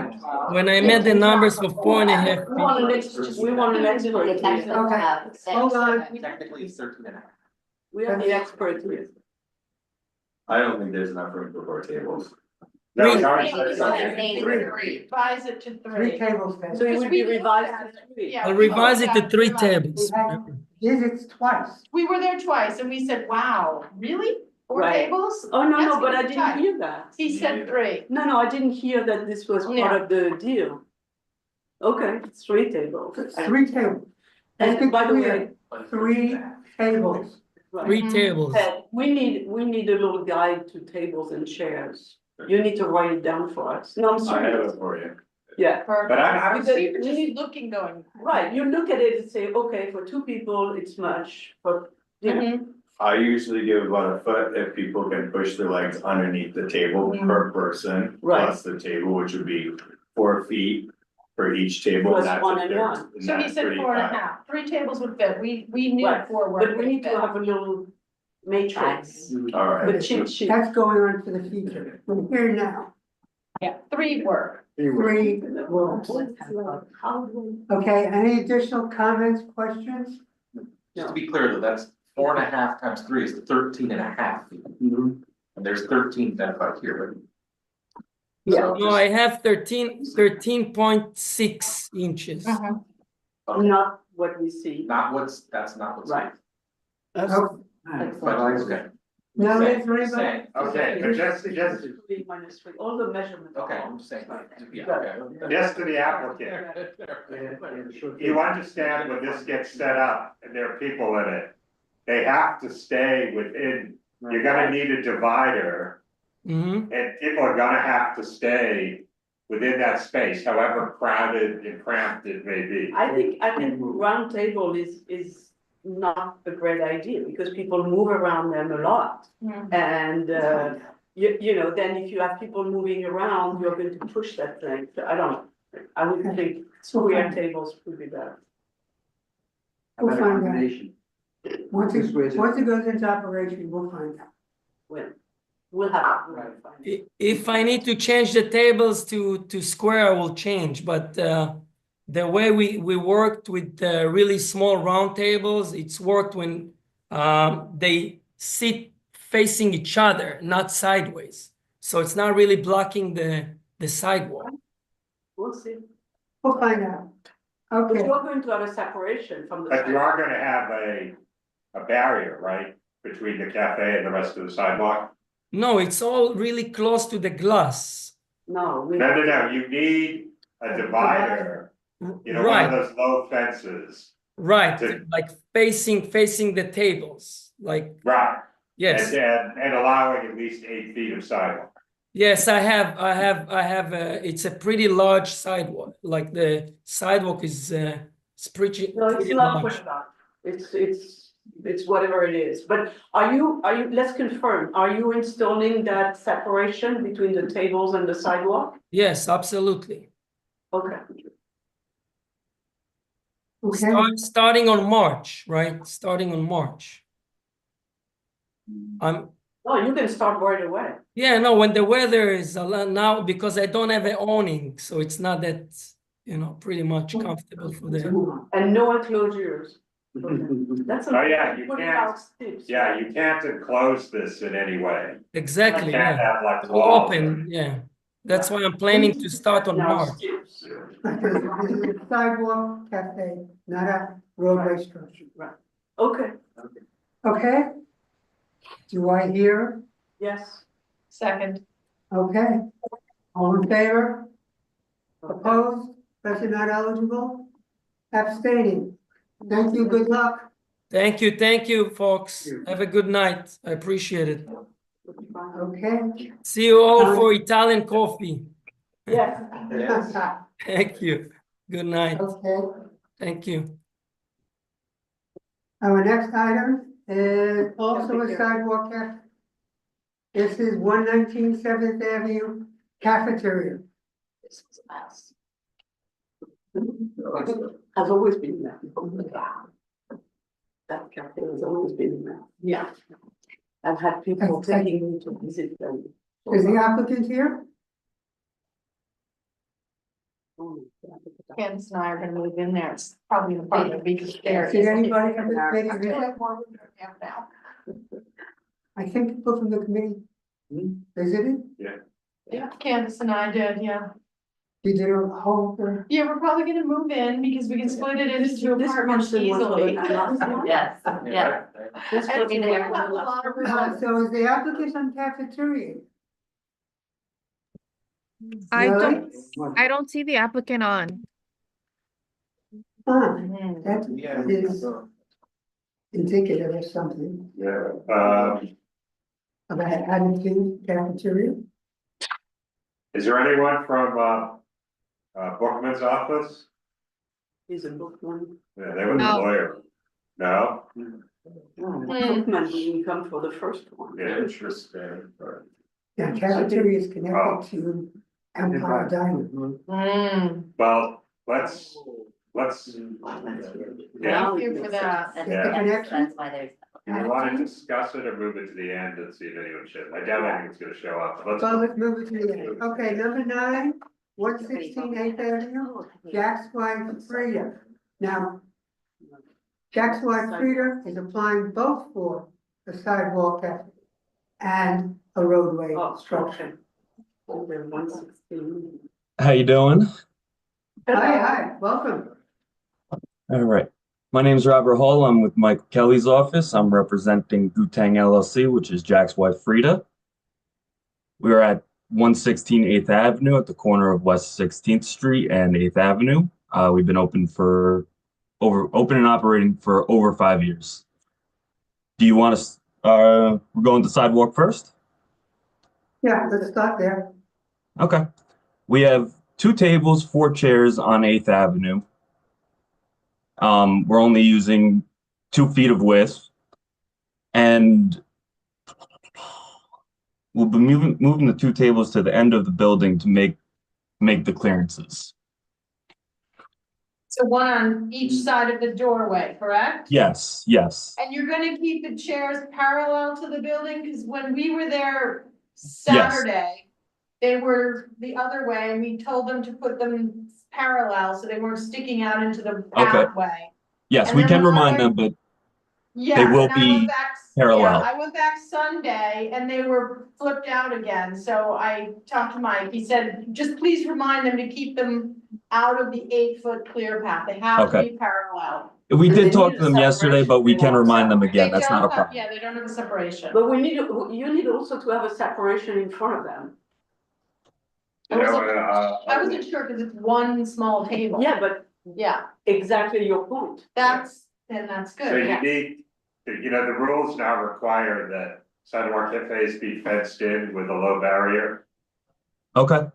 when I made the numbers for 4.5 feet. We want an expert. Okay, hold on. Technically, it's 13.5. We have the expert here. I don't think there's enough room for 4 tables. No, it's already Revise it to 3 3. tables then. So it would be revised to 3. Yeah, I'll we revise it looked to at 3 it. tables. Visits twice. We were there twice and we said, wow, really? 4 Right. tables? Oh, no, That's no, but I gonna be didn't tight. hear that. He said 3. No, I didn't hear that this was part of the deal. Okay, it's 3 tables. It's 3 tables. Let's be And by the clear, way. 3 tables. Right. 3 tables. Ted, we need a little guide to tables and chairs. You need to write it down for us. No, I'm I have serious. it for you. Yeah. But I Because We were we just need- looking, going. Right, you look at it and say, okay, for 2 people, it's much, but, you know. I usually give about a foot if people can push their legs underneath the table per person. Right. Plus the table, which would be 4 feet for each table. Plus That's one if and they're- one. and So he that's said pretty 4.5. high. 3 tables would fit. We knew Right, 4 were. but we need to have a little matrix. All right. The cheat sheet. That's going on for the future. We're here now. Yeah, 3 were. 3 rooms. Okay, any additional comments, questions? Just to be clear though, that's 4.5 times 3 is 13.5 feet. And there's 13 identified here, So no, I have 13.6 inches. Not what we see. that's not what's. Right. Oh, But okay. no, Saying- that's very saying- Okay, but just, 3 minus 3, all the measurements. Okay, I'm just saying, yeah, okay. just to the applicant, you understand when this gets set up and there are people in it, they have to stay within, you're gonna need a divider. Mm-hmm. And people are gonna have to stay within that space, however crowded and cramped it may be. I think round table is not a great idea because people move around them a lot. And, you know, then if you have people moving around, you're going to push that thing. So I would think square tables would be better. We'll find out. Once it goes into operation, we'll find out. We'll have. If I need to change the tables to square, I will change, but the way we worked with really small round tables, it's worked when they sit facing each other, not sideways. So it's not really blocking the sidewalk. We'll see. We'll find out. But Okay, you're going to have a separation from the. But you are gonna have a barrier, right, between the cafe and the rest of the sidewalk? No, it's all really close to the glass. No. No, you need a divider, you know, one Right. of those low fences. Right, To- like facing the tables, like, Right. yes. And allowing at least 8 feet of sidewalk. Yes, I have it's a pretty large sidewalk, like the sidewalk is it's pretty No, it's pretty not large. pushed back. It's it's whatever it is, but are you, let's confirm, are you installing that separation between the tables and the sidewalk? Yes, absolutely. Okay. Starting on March, right? Starting on March. Oh, you can start right away. Yeah, no, when the weather is a lot now, because I don't have an awning, so it's not that, pretty much comfortable for the. And no enclosures. That's Oh, yeah, you put it can't, out tips. yeah, you can't enclose this in any way. Exactly, You can't yeah. have like So walls. open, yeah. That's why I'm planning to start on March. This is a sidewalk cafe, not a roadway structure. Right. Okay, Okay? Do I hear? yes. Second. Okay. All in favor? Opposed? Person not eligible? Abstaining? Thank you, good luck. Thank you, folks. Have a good night. I appreciate it. Okay. See you all for Italian coffee. Yes. Thank you. Good night. Okay. Thank you. Our next item is also a sidewalk cafe. This is 119 7th Avenue Cafeteria. This was a mess. Has always been that. That cafe has always been that. Yeah. I've had people taking me to visit them. Is the applicant here? Candace and I are gonna move in there. It's probably the part of the biggest there. Did anybody have this I committee feel visit? like more room to have now. I think people from the committee visited. Yeah, Candace and I did, yeah. You did a whole. Yeah, we're probably gonna move in because we can split it into two This apartments person was easily. Yes, yeah. This And person we was- have a lot of room. So is the applicant on cafeteria? I Really? don't see the applicant on. Huh, that is indicative of something Yeah, about attitude cafeteria. is there anyone from, Bookman's office? He's a bookman. Yeah, they were the No. lawyer. No? Bookman didn't come for the first one. Yeah, interesting. Yeah, cafeteria is connected to Empire Dining. Well, let's. Yeah, Thank you for that. That's, Yeah. that's why there's. do you want to discuss it or move it to the end and see if anyone shows? I doubt anyone's gonna show up. Let's. Well, let's move it to the end. Okay, number 9, 116 8th Avenue, Jack's wife Frida. Now, Jack's wife Frida is applying both for a sidewalk cafe and a roadway structure. Over 116. How you doing? Hi, welcome. All right. My name is Robert Hall. I'm with Michael Kelly's office. I'm representing Drink LLC, which is Jack's wife, Frida. We are at 116 8th Avenue at the corner of West 16th Street and 8th Avenue. We've been open and operating for over 5 years. Do you want us, we're going to sidewalk first? Yeah, let's start there. Okay. We have 2 tables, 4 chairs on 8th Avenue. We're only using 2 feet of width, and we'll be moving the 2 tables to the end of the building to make the clearances. So one on each side of the doorway, correct? Yes, yes, And you're gonna keep the chairs parallel to the building, because when we were there Saturday, they were the other way, and we told them to put them parallel, so they weren't sticking out into the pathway. yes. And We then can when remind I- them, but Yes, they will and I be went back, parallel. yeah, I went back Sunday and they were flipped out again, so I talked to Mike, he said, just please remind them to keep them out of the 8-foot clear path, they have to Okay. be parallel. We And did they talk need to a them yesterday, but we can remind them again. They That's not a don't have, problem. yeah, they don't have a separation. But you need also to have a separation in front of them. I wasn't sure, because it's one small table. Yeah, but Yeah, exactly your point. that's So good, you yeah. need, the rules now require that sidewalk cafes be fenced in with a low barrier. Okay.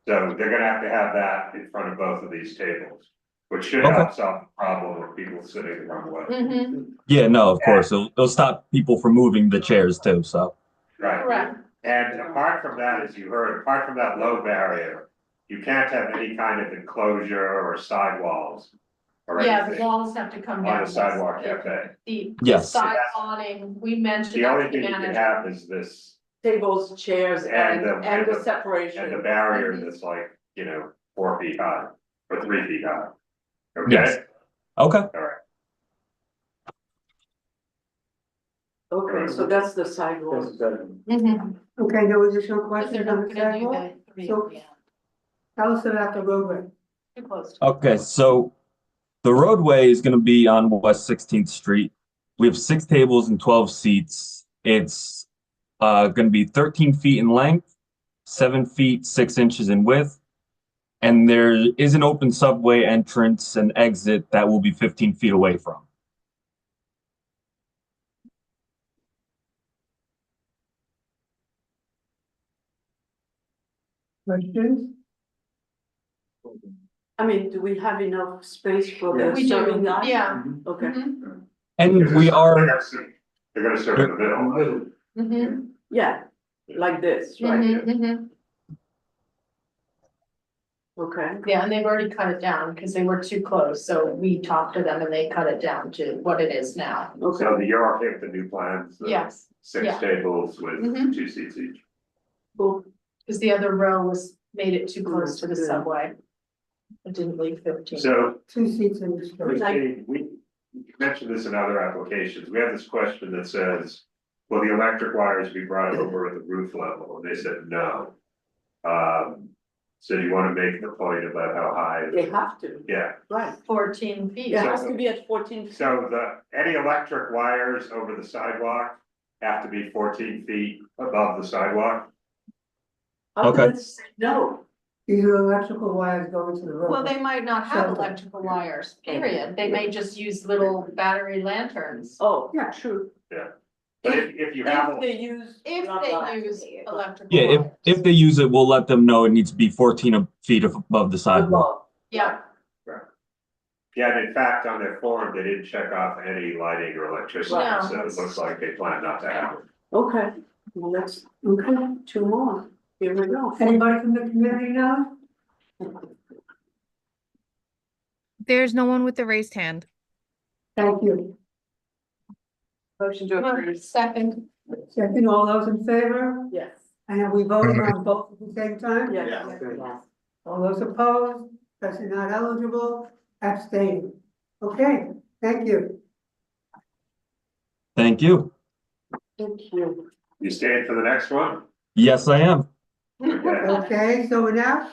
So they're gonna have to have that in front of both of these tables. which should Okay. help solve the problem of people sitting the wrong way. Mhm. Yeah, no, of course. It'll stop people from moving the chairs too, so. Right. Correct. And apart from that, as you heard, apart from that low barrier, you can't have any kind of enclosure or sidewalls. Or Yeah, the anything walls have to come on down. the sidewalk cafe. The Yes. side awning, we mentioned. The that only to thing you can manager. have is this, Tables, chairs, And the- and the and the separation. barrier that's like, 4 feet high, or 3 feet high. Okay? Yes. Okay. All right. Okay, so that's the sidewalk. Mhm. Okay, no additional But questions they're on not the gonna do sidewalk? the three, So- yeah, Tell us about the roadway. too close. Okay, so the roadway is gonna be on West 16th Street. We have 6 tables and 12 seats. It's gonna be 13 feet in length, 7 feet 6 inches in width. And there is an open subway entrance and exit that will be 15 feet away from. Questions? I mean, do we have enough space for the We do, serving guys? yeah. Okay. Mhm. And we are, They're gonna serve in the middle. Mhm. Yeah, like this, right? Mhm, mhm. Okay. Yeah, and they've already cut it down because they were too close, so we talked to them and they cut it down to what it is now. So you're okay with the new plans? the Yes. 6 yeah. tables with Mhm. 2 seats each. Cool. Because the other row made it too close to the Good. subway. It didn't leave 15. So 2 seats in each. row. Christine, we mentioned this in other applications. We have this question that says, will the electric wires be brought over at the roof level? And they said no. So do you want to make the point about how high? They have to, Yeah, right. 14 feet. It has to be at 14 feet. so any electric wires over the sidewalk have to be 14 feet above the sidewalk? How Okay. can it say no? These are electrical wires going to the road. Well, they might not have Shelter. electrical wires, period. They may just use little battery lanterns. Oh, Yeah. true. Yeah. But if you have, If they use. If they use electrical yeah, wires. if they use it, we'll let them know it needs to be 14 feet above the sidewalk. Yeah, yeah, and in fact, on their form, they didn't check off any lighting or electricity, No. so it looks like they plan not to have it. Okay, well, let's, Okay, 2 more. Here we go. anybody from the community now? There's no one with the raised hand. Thank you. Motion to approve. second. Second, all those in favor? Yes. And have we voted on both at the same time? Yes. Yes. All those opposed, person not eligible, abstaining. Okay, thank you. Thank you. Thank you. You staying for the next one? Yes, I am. Okay. Okay, so we're now.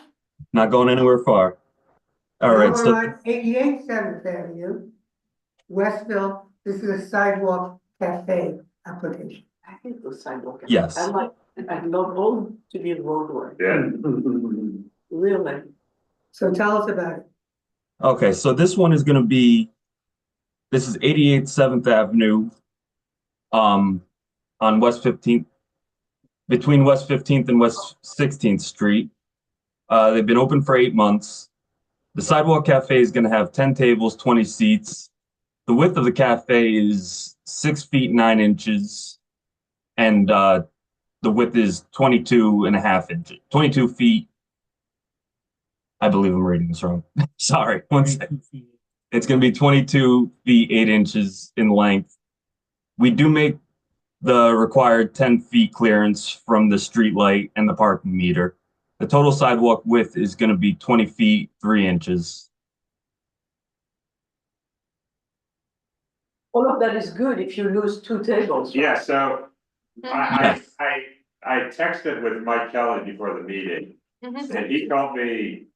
Not going anywhere far. All now right, we're so on 88 7th Avenue, Westville. This is a sidewalk cafe application. I hate those sidewalk. Yes. I love all to be a roadway. Yeah. Really. So tell us about it. okay, so this one is gonna be, this is 88 7th Avenue, on West 15th, between West 15th and West 16th Street. They've been open for 8 months. The sidewalk cafe is gonna have 10 tables, 20 seats. The width of the cafe is 6 feet 9 inches, and the width is 22.5 inches, 22 feet. I believe I'm reading this wrong. Sorry, one second. It's going to be 22 feet 8 inches in length. We do make the required 10 feet clearance from the street light and the parking meter. The total sidewalk width is going to be 20 feet 3 inches. All of that is good if you lose 2 tables. right? Yeah, so I texted with Mike Kelly before the meeting, and he told me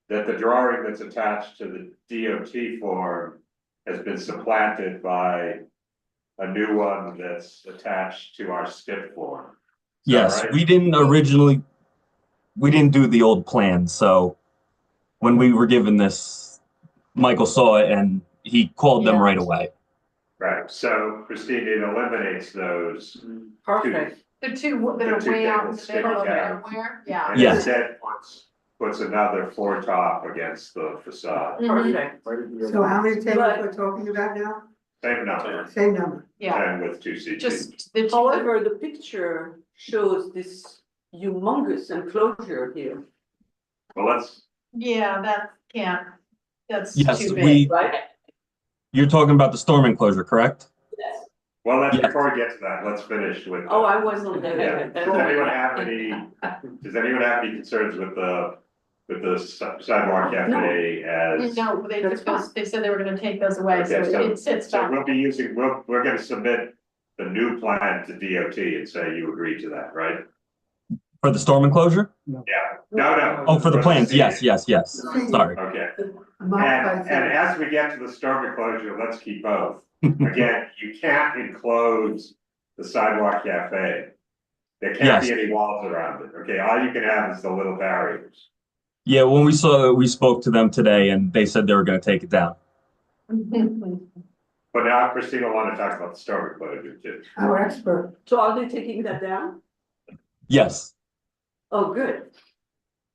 that the drawing that's attached to the DOT form has been supplanted by a new one that's attached to our STIP form. Is that Yes, right? we didn't do the old plan. So when we were given this, Michael saw it and he called them right away. Right, so Christine, it eliminates those. Perfect. The two that The are two way out in tables the middle of sticking out. nowhere, yeah. And Yes. instead wants puts another floor top against the facade. Perfect. So how many tables we're talking about now? Same number, Same number. Yeah, 10 with 2 seats. just the. However, the picture shows this humongous enclosure here. Well, let's, Yeah, that can't, that's Yes, too we- big. Right? You're talking about the storm enclosure, correct? Yes. well, let's, Yes. before we get to that, let's finish with. Oh, I wasn't Yeah, there. does anyone have any concerns with the sidewalk cafe as? No, they took those, they said they were gonna take those away, so Okay, so- it sits So back. we'll be using, we're gonna submit the new plan to DOT and say you agree to that, right? For the storm enclosure? Yeah, no. Oh, for the plans, seating. yes. Sorry. Okay, Modified and seating. as we get to the storm enclosure, let's keep both. Again, you can't enclose the sidewalk cafe. There can't be Yes. any walls around it, okay? All you can have is the little barriers. Yeah, when we spoke to them today and they said they were gonna take it down. But now Christina wanted to talk about the storm enclosure too. Our expert. So are they taking that down? Yes. Oh, good.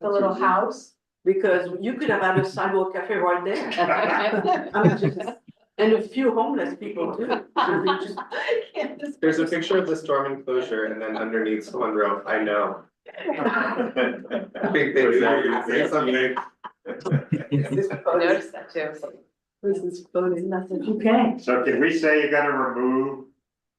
The little house. Because you could have had a sidewalk cafe right there. I mean, just, and a few homeless people too. I mean, just- There's a picture of the storm enclosure and then underneath someone wrote, I know. Big things there, say something. Notice that too. This is funny. Okay. So can we say you're gonna remove,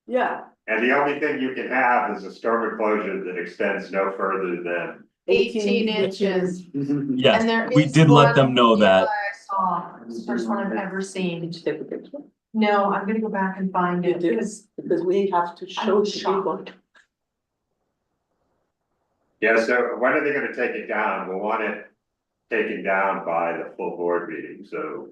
Yeah. and the only thing you can have is a storm enclosure that extends no further than. 18 inches. Yes, And there we is did let one them know that. I saw, it's the first one I've ever seen. Did you take a picture? No, I'm gonna go back and find it, because Because we have to show I'm to people. shocked. Yeah, so when are they gonna take it down? We'll want it taken down by the full board meeting, so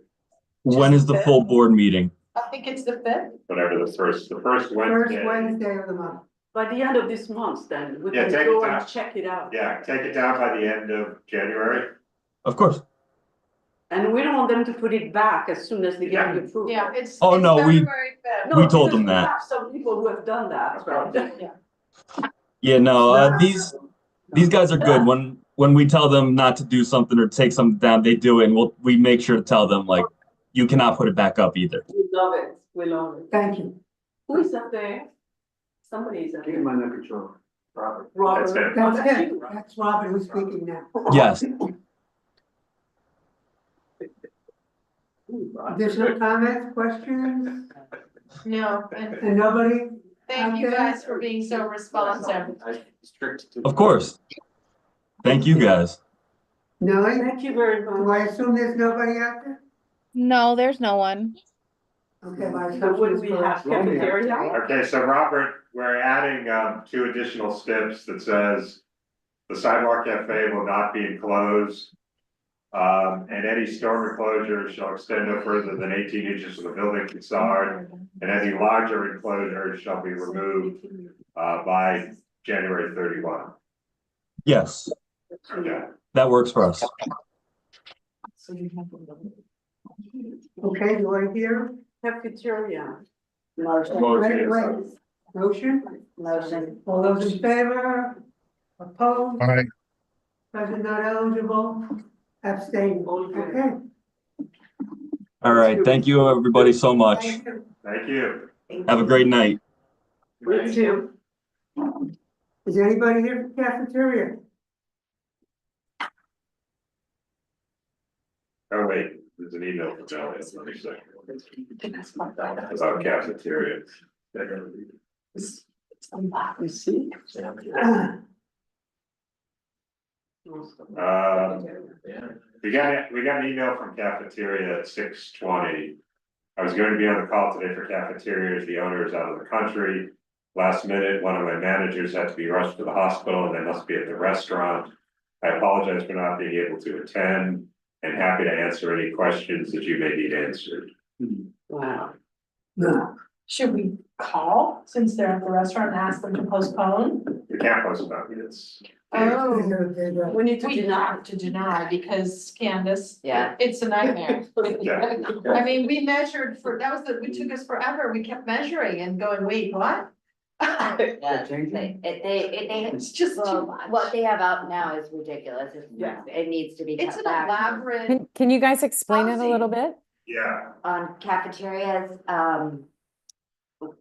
When is the full board meeting? I think it's the 5th. whatever the first First Wednesday. Wednesday of the month. By the end of this month, then we Yeah, can take go it and down. check it out. Yeah, take it down by the end of January. Of course. And we don't want them to put it back as soon as they get the approval. Yeah, it's. Oh, it's no, we- February 5th. No, We told because them we that. have some people who have done that, right? Yeah. Yeah, no, these guys are good. When we tell them not to do something or take something down, they do it, and we make sure to tell them, like, you cannot put it back up either. We love it, we love it. Thank you. Who is up there? Somebody is up there. my number control. Robert. Robert. That's it. Oh, That's it. you. That's Robin who's speaking now. Yes. Additional comments, questions? No, and And nobody? thank you guys for being so responsive. Of course. Thank you guys. Nellie, Thank you very do much. I assume there's nobody out there? No, there's no one. Okay, my So what do assumption we is have, correct. cafeteria? Okay, so Robert, we're adding 2 additional steps that says the sidewalk cafe will not be enclosed. And any storm enclosure shall extend no further than 18 inches from the building facade. And any larger enclosure shall be removed by January 31. Yes, Okay. that works for us. Okay, do I hear? Cafeteria. Wait. Motion? Motion. All those in favor? Opposed? Aye. Present not eligible? Abstained. Okay. All right. Thank you, everybody, so much. Thank you. Thank you. Have a great night. Me too. Is anybody here for cafeteria? Oh, wait, there's an email from Elliot, let me see. About cafeteria. You see? We got an email from cafeteria at 6:20. I was going to be on the call today for cafeterias. The owner is out of the country. Last minute, one of my managers had to be rushed to the hospital and they must be at the restaurant. I apologize for not being able to attend and happy to answer any questions that you may need answered. Wow. No. Should we call, since they're at the restaurant, and ask them to postpone? You can't postpone it, it's. Oh. We need to We deny. have to deny, because Candace. Yeah. It's a nightmare. Yeah. I mean, we measured for, that took us forever, we kept measuring and going, wait, what? Yeah, It's just too well, much. what they have out now is ridiculous. Yeah. It needs to be It's cut an back. elaborate, Can you guys explain it a little Housing. bit? Yeah, On cafeterias,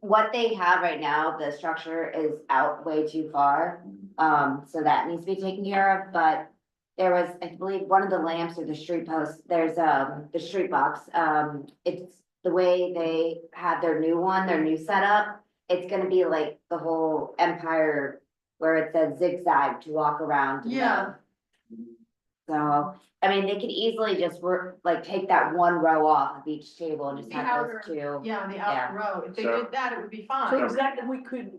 what they have right now, the structure is out way too far. So that needs to be taken care of, but there was, I believe, one of the lamps or the street posts, there's, the street box, it's the way they had their new one, their new setup. It's gonna be like the whole empire where it says zigzag to walk around. and Yeah. So, I mean, they could easily just like take that one row off of each table and just the have outer, those two. yeah, the outer row. If they So- did that, it would be So fine. exactly,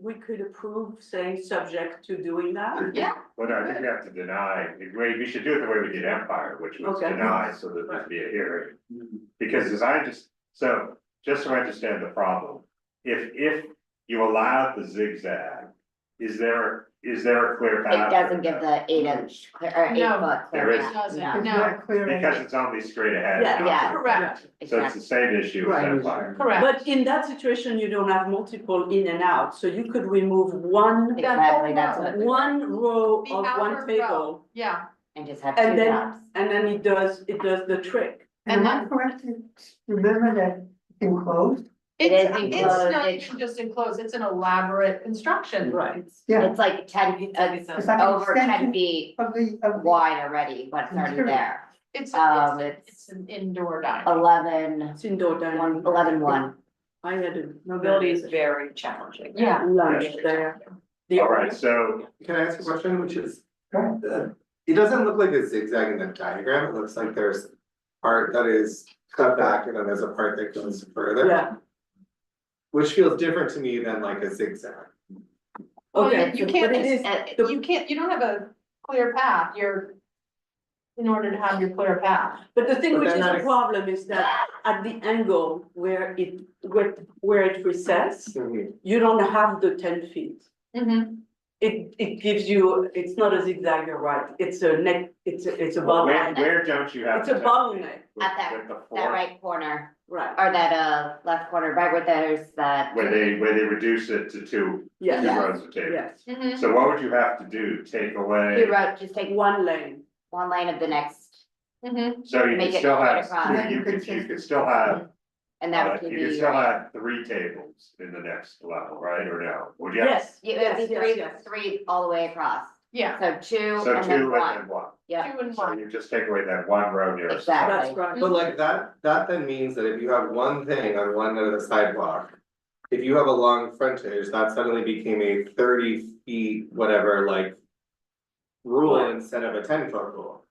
we could approve saying subject to doing that? Yeah. well, no, I think we have to deny, we should do it the way we did Empire, which was Okay. deny so that there'd be a hearing. Because as I just, so, just so I understand the problem, if you allow the zigzag, is there a clear It path? doesn't give the 8 inch clear, or 8 No, foot there clear is- path, doesn't, no. It's no. not clear. Because it's only straight ahead. Yeah, not yeah. to the Correct. right. So it's the same issue as Right. Empire. Correct. But in that situation, you don't have multiple in and out, so you could remove one, Exactly, that's row. what, one row The of outer one row. table. Yeah, and just have And two then, tops. and then it does the trick. Am I correct to remember that it's enclosed? It is it's enclosed, not it's- even just enclosed, it's an elaborate construction. Right. Yeah. It's like 10, It's like an over 10 extension feet of the. wide already, but it's already Interior. there. It's, It's it's an indoor dining. 11, It's indoor dining. 11-1. I had a. Mobility is very challenging. Yeah. Lunch there. All right, so, Can I ask a question, which is, it doesn't look like a zigzag in the diagram, it looks like there's part that is cut back and then there's a part that goes further. Yeah, Which feels different to me than like a zigzag. Well, okay, you but can't, it is, you don't have a clear path, in order to have your clear path. but the thing But which then is a that- problem is that at the angle where it recesses, you don't have the 10 feet. Mm-hmm. It gives you, it's not a zigzag, you're right, it's a neck, it's a bottleneck. where don't you have? It's a the- bottleneck, with- At that- with the That floor? right corner, right, or that left corner, right where there's that. Where they reduce it to two yes, rows of tables. yes, Mm-hmm. So what would you have to do? Take away, You wrote, just take one lane. one lane of the next, Mm-hmm. so you make could it still straight have, across. you could still have, and that would you be could still your. have 3 tables in the next level, right, or no? Would you have? Yes, It would be yes, three, yes. three all the way across, Yeah, so two So and 2 then and one, then 1. yeah. 2 and So 1. you just take away that one row nearest. Exactly. That's right. But like that then means that if you have one thing on one end of the sidewalk. If you have a long frontage, that suddenly became a 30 feet, whatever, like. Rule instead of a 10-foot rule.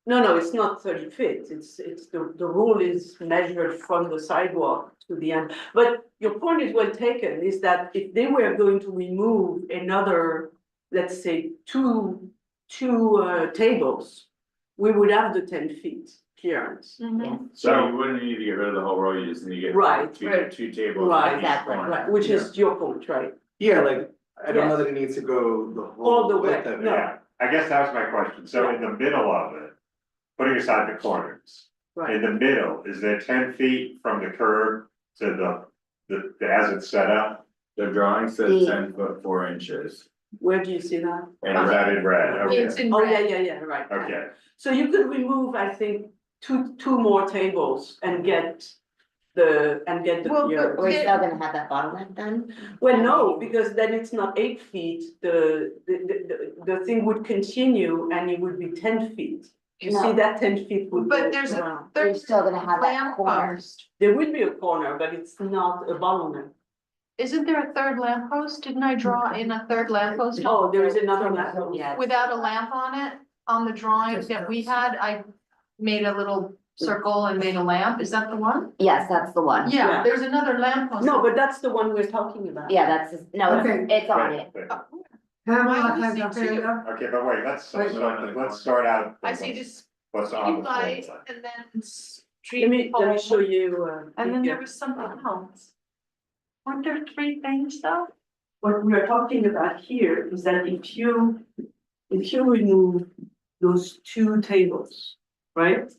No, it's not 30 feet, it's the rule is measured from the sidewalk to the end. But your point is well taken, is that if they were going to remove another, let's say, two tables, we would have the 10 feet clearance. Mm-hmm. So you wouldn't need to get rid of the whole row, you just need to get. Right. Two tables. Right, on each exactly. corner. Right, which is your point, right? Yeah, like, I don't know Yes. that it needs to go the All whole the way, width of it. no. Yeah, I guess that was my question. So in the middle of it, putting aside the corners, Right. in the middle, is there 10 feet from the curb to the as it's set up? The drawing says The- 10 foot 4 inches. Where do you see that? And is that in red? Okay, It's in Oh, yeah, red. yeah, right. okay. So you could remove, I think, two more tables and get the Well, clearance. We're still gonna have that bottleneck then? Well, no, because then it's not 8 feet, the thing would continue and it would be 10 feet. You see No. that 10 feet would But go there's a around. We're still gonna have that lamp corner. post. There will be a corner, but it's not a bottleneck. Isn't there a third lamp post? Didn't I draw in a third lamp post? Oh, there is another level. Yes. Without a lamp on it, on the drawing that we had, I made a little circle and made a lamp. Is that the one? Yes, that's the one. Yeah, Yeah. there's another lamp post. No, but that's the one we're talking about. Yeah, no, Okay. it's on Right, it. right. Pamela Why do we has see her hand two? up. Okay, but wait, let's start out. I see this What's on street the floor light plan. and then Let street me pole. show you. And then yeah. there was something else. Weren't there 3 things though? What we are talking about here is that if you remove those 2 tables, right?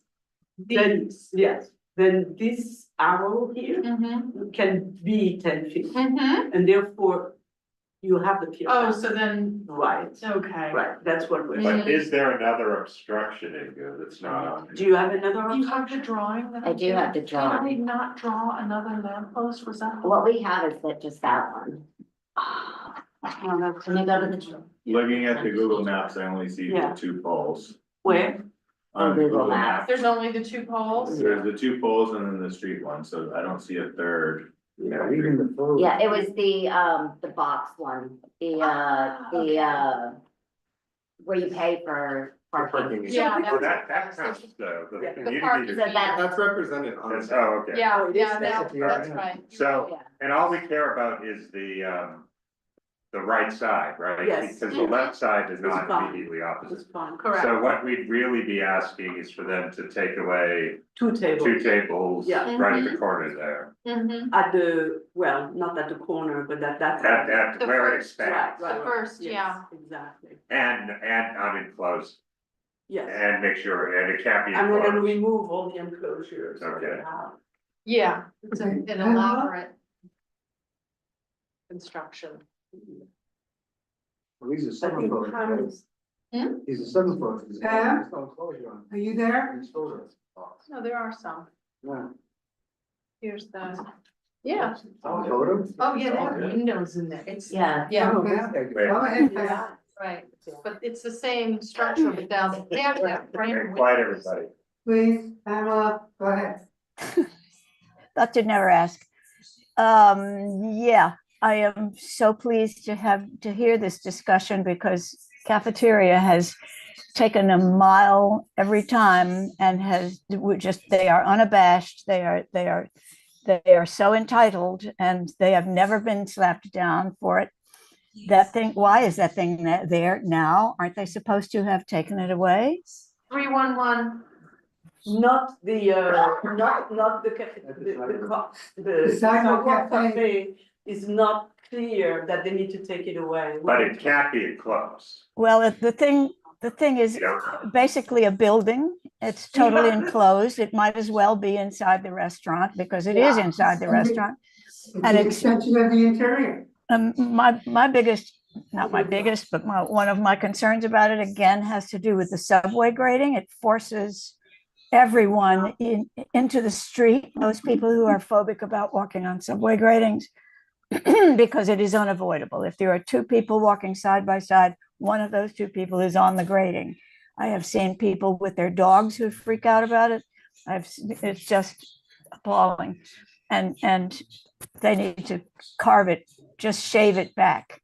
Then, yes, then this arrow here Mm-hmm. can be 10 feet. Mm-hmm. And therefore, You have the pier. Oh, so then, Right, okay. right, that's what we're. But is there another obstruction in here that's not on? Do you have another? You have the drawing? that I do have the Did drawing. we not draw another lamppost? Was that? What we have is that just that one. Can you go to the? Looking at the Google Maps, I only see Yeah. the two poles. Where? On Google Maps. There's only the two poles? There's the two poles and then the street one, so I don't see a third. Yeah, it was the box one, where you pay for parking. Yeah, Well, that counts though, the community. So That's represented on. That's, oh, okay. Yeah, yeah, That's that's right. So, and all we care about is the right side, right? Yes. Because the left side is It's not fine. immediately opposite. It's fine. Correct. So what we'd really be asking is for them to take away Two tables. two tables Yeah. right at the corner there. Mm-hmm. At the, well, not at the corner, but at that. At The where it first, expands. Right, The first, yes, yeah. Exactly, And unenclosed, yes. and make sure, and it can't be And we're gonna enclosed. remove all the enclosures. that we Okay. have. Yeah, it's an elaborate construction. These are I summer think photos, right? Hans- These are summer photos. Pam? There's no enclosure on Are you there? these photos. No, there are some. Yeah. Here's the, yeah. Photos? Oh, yeah, they have windows in there. It's, Yeah. yeah, Go ahead, Pam. right. But it's the same structure, but down, they have that frame. Okay, quiet, everybody. Please, Pamela, go ahead. Thought to never ask. Yeah, I am so pleased to hear this discussion because cafeteria has taken a mile every time and they are unabashed. They are so entitled and they have never been slapped down for it. That thing, why is that thing there now? Aren't they supposed to have taken it away? 311. Not the, not the cafe, the sidewalk sidewalk cafe. cafe is not clear that they need to take it away. But it can't be enclosed. Well, the thing is Yeah. basically a building. It's totally enclosed. It might as well be inside the restaurant because it is inside the restaurant. It's And an it's- extension of the interior. My biggest, not my biggest, but one of my concerns about it again has to do with the subway grading. It forces everyone into the street, those people who are phobic about walking on subway gratings, because it is unavoidable. If there are two people walking side by side, one of those two people is on the grading. I have seen people with their dogs who freak out about it. It's just appalling. And they need to carve it, just shave it back.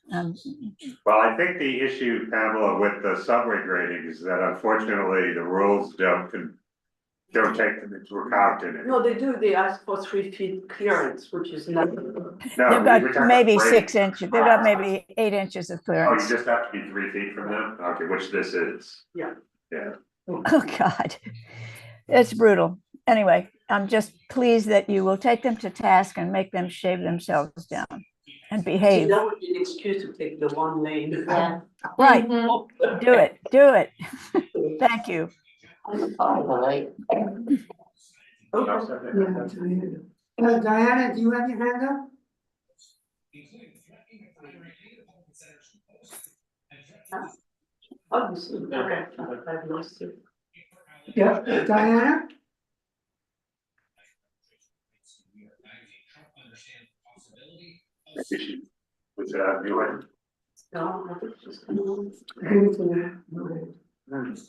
Well, I think the issue, Pamela, with the subway grading is that unfortunately the rules don't take them into account in it. No, they do, they ask for 3 feet clearance, which is not. No, They've we were got talking maybe about 6 grading. inches, they've got maybe 8 inches of Oh, you clearance. just have to be 3 feet from them? Okay, which this is. Yeah. Yeah. Oh, God. It's brutal. Anyway, I'm just pleased that you will take them to task and make them shave themselves down and behave. That would be an excuse to take the one lane. Yeah. Right, Mhm. do it. Thank you. Diana, do you have your hand up? Oh, you see, okay, I've lost it. Yeah, Diana? Which you went. No, I think it's just- Give it to them.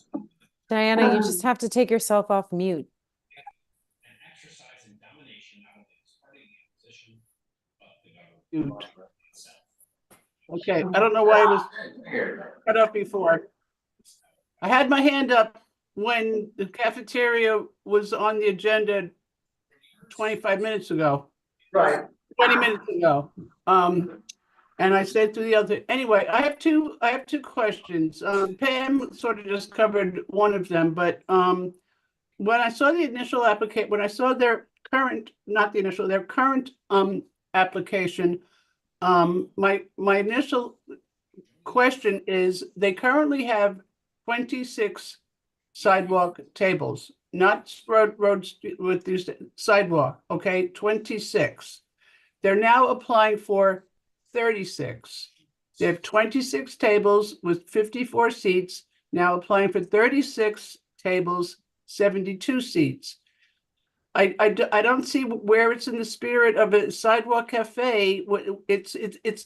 Diana, you just have to take yourself off mute. Okay, I don't know why it was cut up before. I had my hand up when the cafeteria was on the agenda 25 minutes ago. Right. 20 minutes ago. And I said to the other, anyway, I have two questions. Pam sort of just covered one of them, but when I saw the initial application, when I saw their current, not the initial, their current application, my initial question is they currently have 26 sidewalk tables, not roads with these sidewalk, okay, 26. They're now applying for 36. They have 26 tables with 54 seats, now applying for 36 tables, 72 seats. I don't see where it's in the spirit of a sidewalk cafe. It's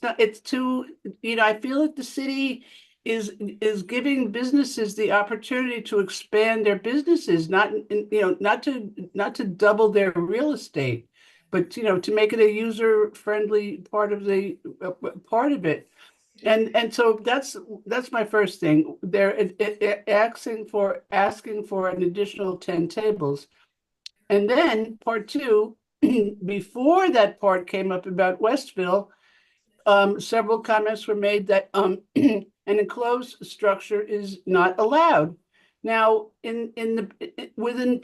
not, it's too, I feel that the city is giving businesses the opportunity to expand their businesses, not to double their real estate, but to make it a user-friendly part of it. And so that's my first thing. They're asking for an additional 10 tables. And then part two, before that part came up about Westville, several comments were made that an enclosed structure is not allowed. Now, within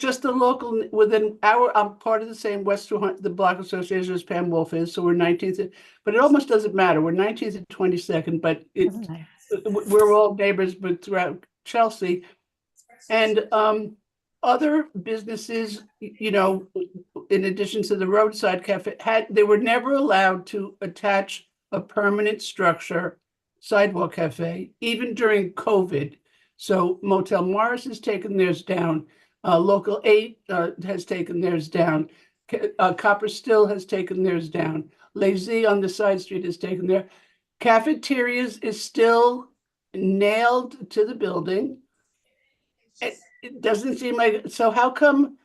I'm part of the same the Block Association as Pam Wolf is, so we're 19th, but it almost doesn't matter. We're 19th and 22nd, but we're all neighbors, but throughout Chelsea. And other businesses, in addition to the roadside cafe, they were never allowed to attach a permanent structure, sidewalk cafe, even during COVID. So Motel Morris has taken theirs down. Local 8 has taken theirs down. Copper Still has taken theirs down. Lazy on the side street has taken their. Cafeterias is still nailed to the building. It doesn't seem like, so how come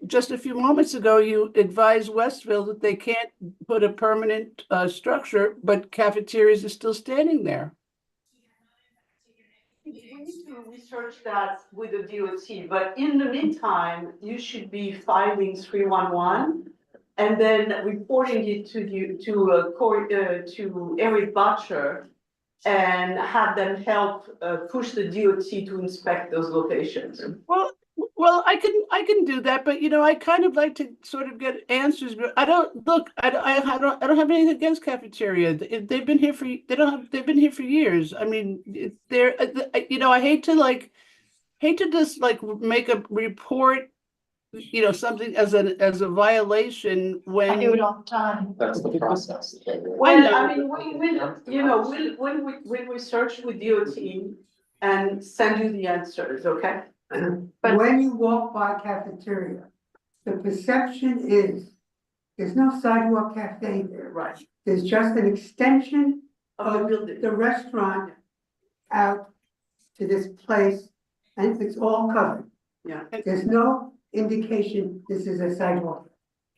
just a few moments ago you advised Westville that they can't put a permanent structure, but cafeterias are still standing there? We need to research that with the DOT, but in the meantime, you should be filing 311 and then reporting it to Eric Butcher and have them help push the DOT to inspect those locations. Well, I can do that, but I kind of like to sort of get answers. But I don't have anything against cafeteria. They've been here for years. I mean, they're I hate to just make a report, something as a violation when I do it all the time. That's the process. Well, I mean, we'll research with DOT and send you the answers, okay? But when you walk by cafeteria, the perception is there's no sidewalk cafe there. Right. There's just an extension Of of the building. the restaurant out to this place, and it's all covered. Yeah. There's no indication this is a sidewalk.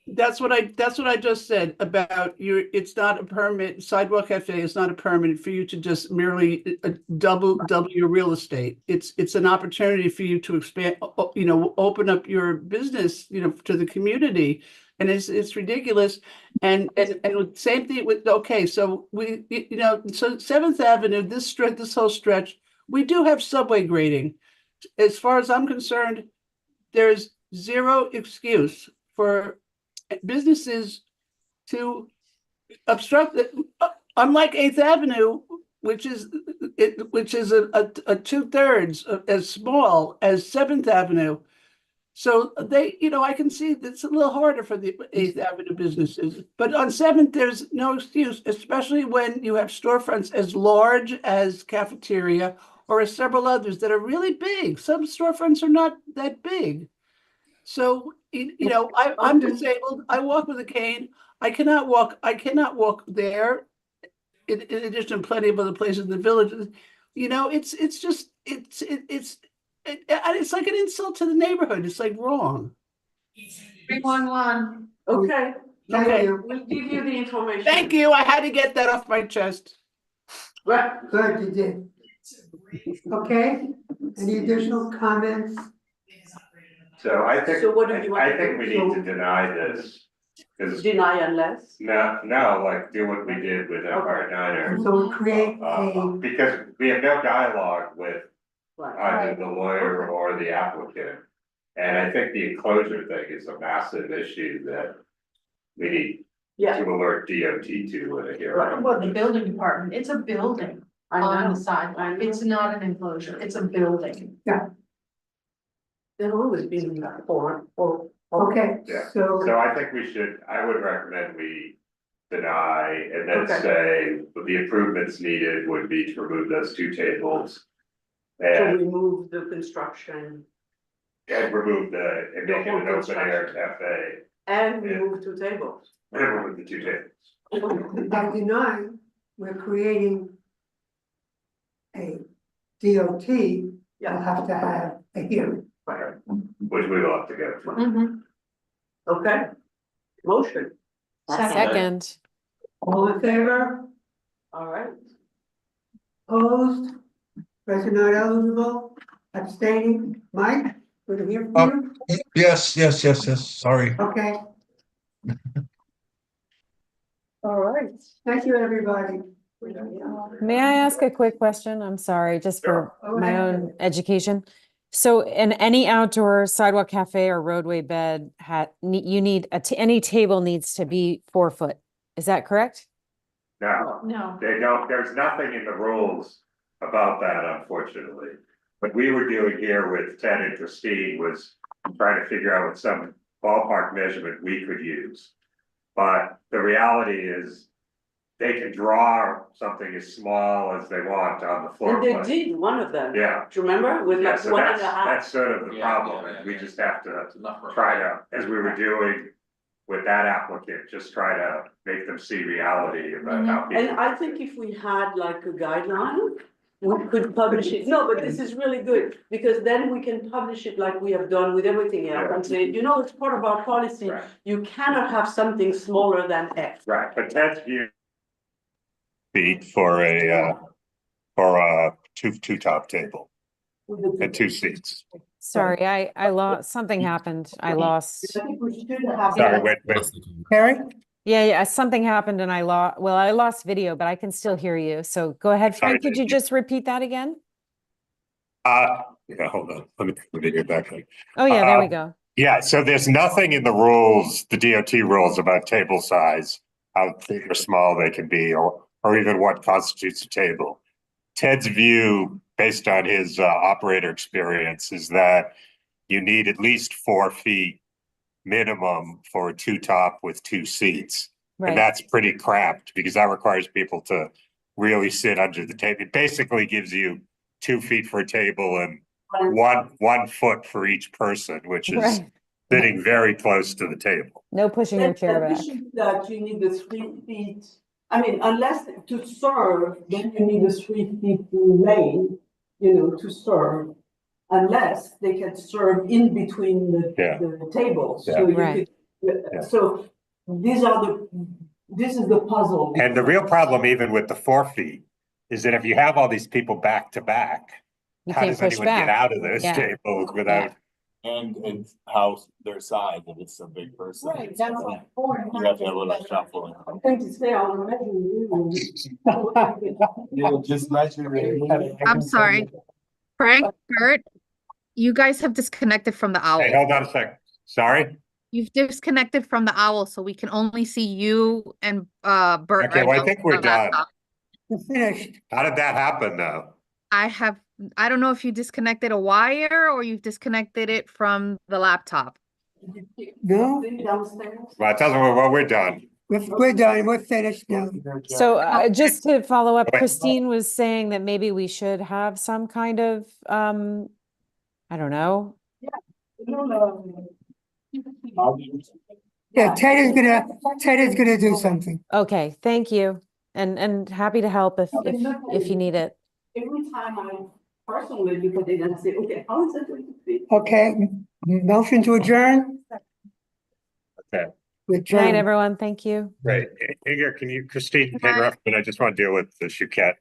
That's what I just said about it's not a permit, sidewalk cafe is not a permit for you to just merely double your real estate. It's an opportunity for you to expand, open up your business, to the community. And it's ridiculous. And same thing with, okay, so so 7th Avenue, this whole stretch, we do have subway grading. As far as I'm concerned, there's zero excuse for businesses to obstruct it, unlike 8th Avenue, which is a 2/3 as small as 7th Avenue. So I can see that's a little harder for the 8th Avenue businesses, but on 7th, there's no excuse, especially when you have storefronts as large as cafeteria or as several others that are really big. Some storefronts are not that big. So, I'm disabled. I walk with a cane. I cannot walk there. In addition to plenty of other places in the village, it's like an insult to the neighborhood. It's like wrong. 311. Okay. Okay. We'll give you the information. Thank you. I had to get that off my chest. Right, good, you did. Okay, any additional comments? So I think, So what do you want I to think do? we need to deny this. 'Cause Deny unless? no, like do what we did with Empire Diner. So create a, Because we have no dialogue with Right. either the lawyer or the applicant. And I think the enclosure thing is a massive issue that we need Yeah. to alert DOT to when they hear. Right. Well, the building department, it's a building I on know. the sidewalk. It's not an enclosure, it's a building. There'll always be that for. okay, Yeah. so. So I think I would recommend we deny, and then Okay. say, the improvements needed would be to remove those two tables. To And, remove the construction remove and The make it whole an open air construction. cafe, and Yeah. remove 2 tables. and remove the two tables. By denying, we're creating a DOT, you'll have to have a hearing. Right. Which we will have to go through. Mm-hmm. Okay. Motion. Second. All in favor? All right. Opposed? Person not eligible? Abstaining? Mike, good to hear from you? Yes, sorry. Okay. All right, thank you, everybody. May I ask a quick question? I'm sorry, just for Go my ahead. own education. So in any outdoor sidewalk cafe or roadway bed, you need, any table needs to be 4 foot. Is that correct? No, No. they don't, there's nothing in the rules about that, unfortunately. What we were doing here with Ted and Christine was trying to figure out what some ballpark measurement we could use. But the reality is, they can draw something as small as they want on the floor And they plan. did one of them. Yeah. Do you remember? With Yeah, like so 1.5. that's sort of the problem, and we just have to try to, as we were doing with that applicant, just try to make them see reality about how people. And I think if we had like a guideline, we could publish it. No, but this is really good, because then we can publish it like we have done with everything else and say, you know, it's part of our policy. Right. You cannot have something smaller than X. Right, but Ted's view. Feet for a two top table and 2 seats. Sorry, I lost, something happened. I lost. I think we should have. Sorry, wait. Harry? Yeah, something happened and I lost video, but I can still hear you. So go ahead, Frank, could you just repeat that again? Yeah, hold on, let me put the video back on. Oh yeah, there we go. Yeah, so there's nothing in the rules, the DOT rules about table size, how big or small they can be, or even what constitutes a table. Ted's view, based on his operator experience, is that you need at least 4 feet minimum for a 2 top with 2 seats. Right. And that's pretty cramped because that requires people to really sit under the table. It basically gives you 2 feet for a table and one foot for each person, which is Right. sitting very close to the table. No pushing your chair back. That you need the 3 feet. I mean, unless to serve, then you need a 3 feet lane, to serve. Unless they can serve in between the tables. So you could, so this is the puzzle. And the real problem, even with the 4 feet, is that if you have all these people back to back, You how can't does push anyone back. get out of those Yeah. tables without? And how their size, if it's a big person. Right, that's like 4.5. You have to have a little shuffling. I'm going to say on the You just measure it. I'm sorry. Frank, Bert, you guys have disconnected from the owl. Hey, hold on a second. Sorry? You've disconnected from the owl, so we can only see you and Bert Okay, right well, now I think on we're the done. laptop. We're finished. How did that happen, though? I don't know if you disconnected a wire or you've disconnected it from the laptop. No, downstairs. Well, it doesn't, well, we're done. we're done, we're finished now. So just to follow up, Wait. Christine was saying that maybe we should have some kind of, I don't know. Yeah, Ted is gonna do something. Okay, thank you. And happy to help if you need it. Every time I personally look at it and say, okay, how is it going to be? Okay, motion to adjourn? Okay, Good night, everyone. Thank you. great. Here, Christine, interrupt, but I just want to deal with the Chouquette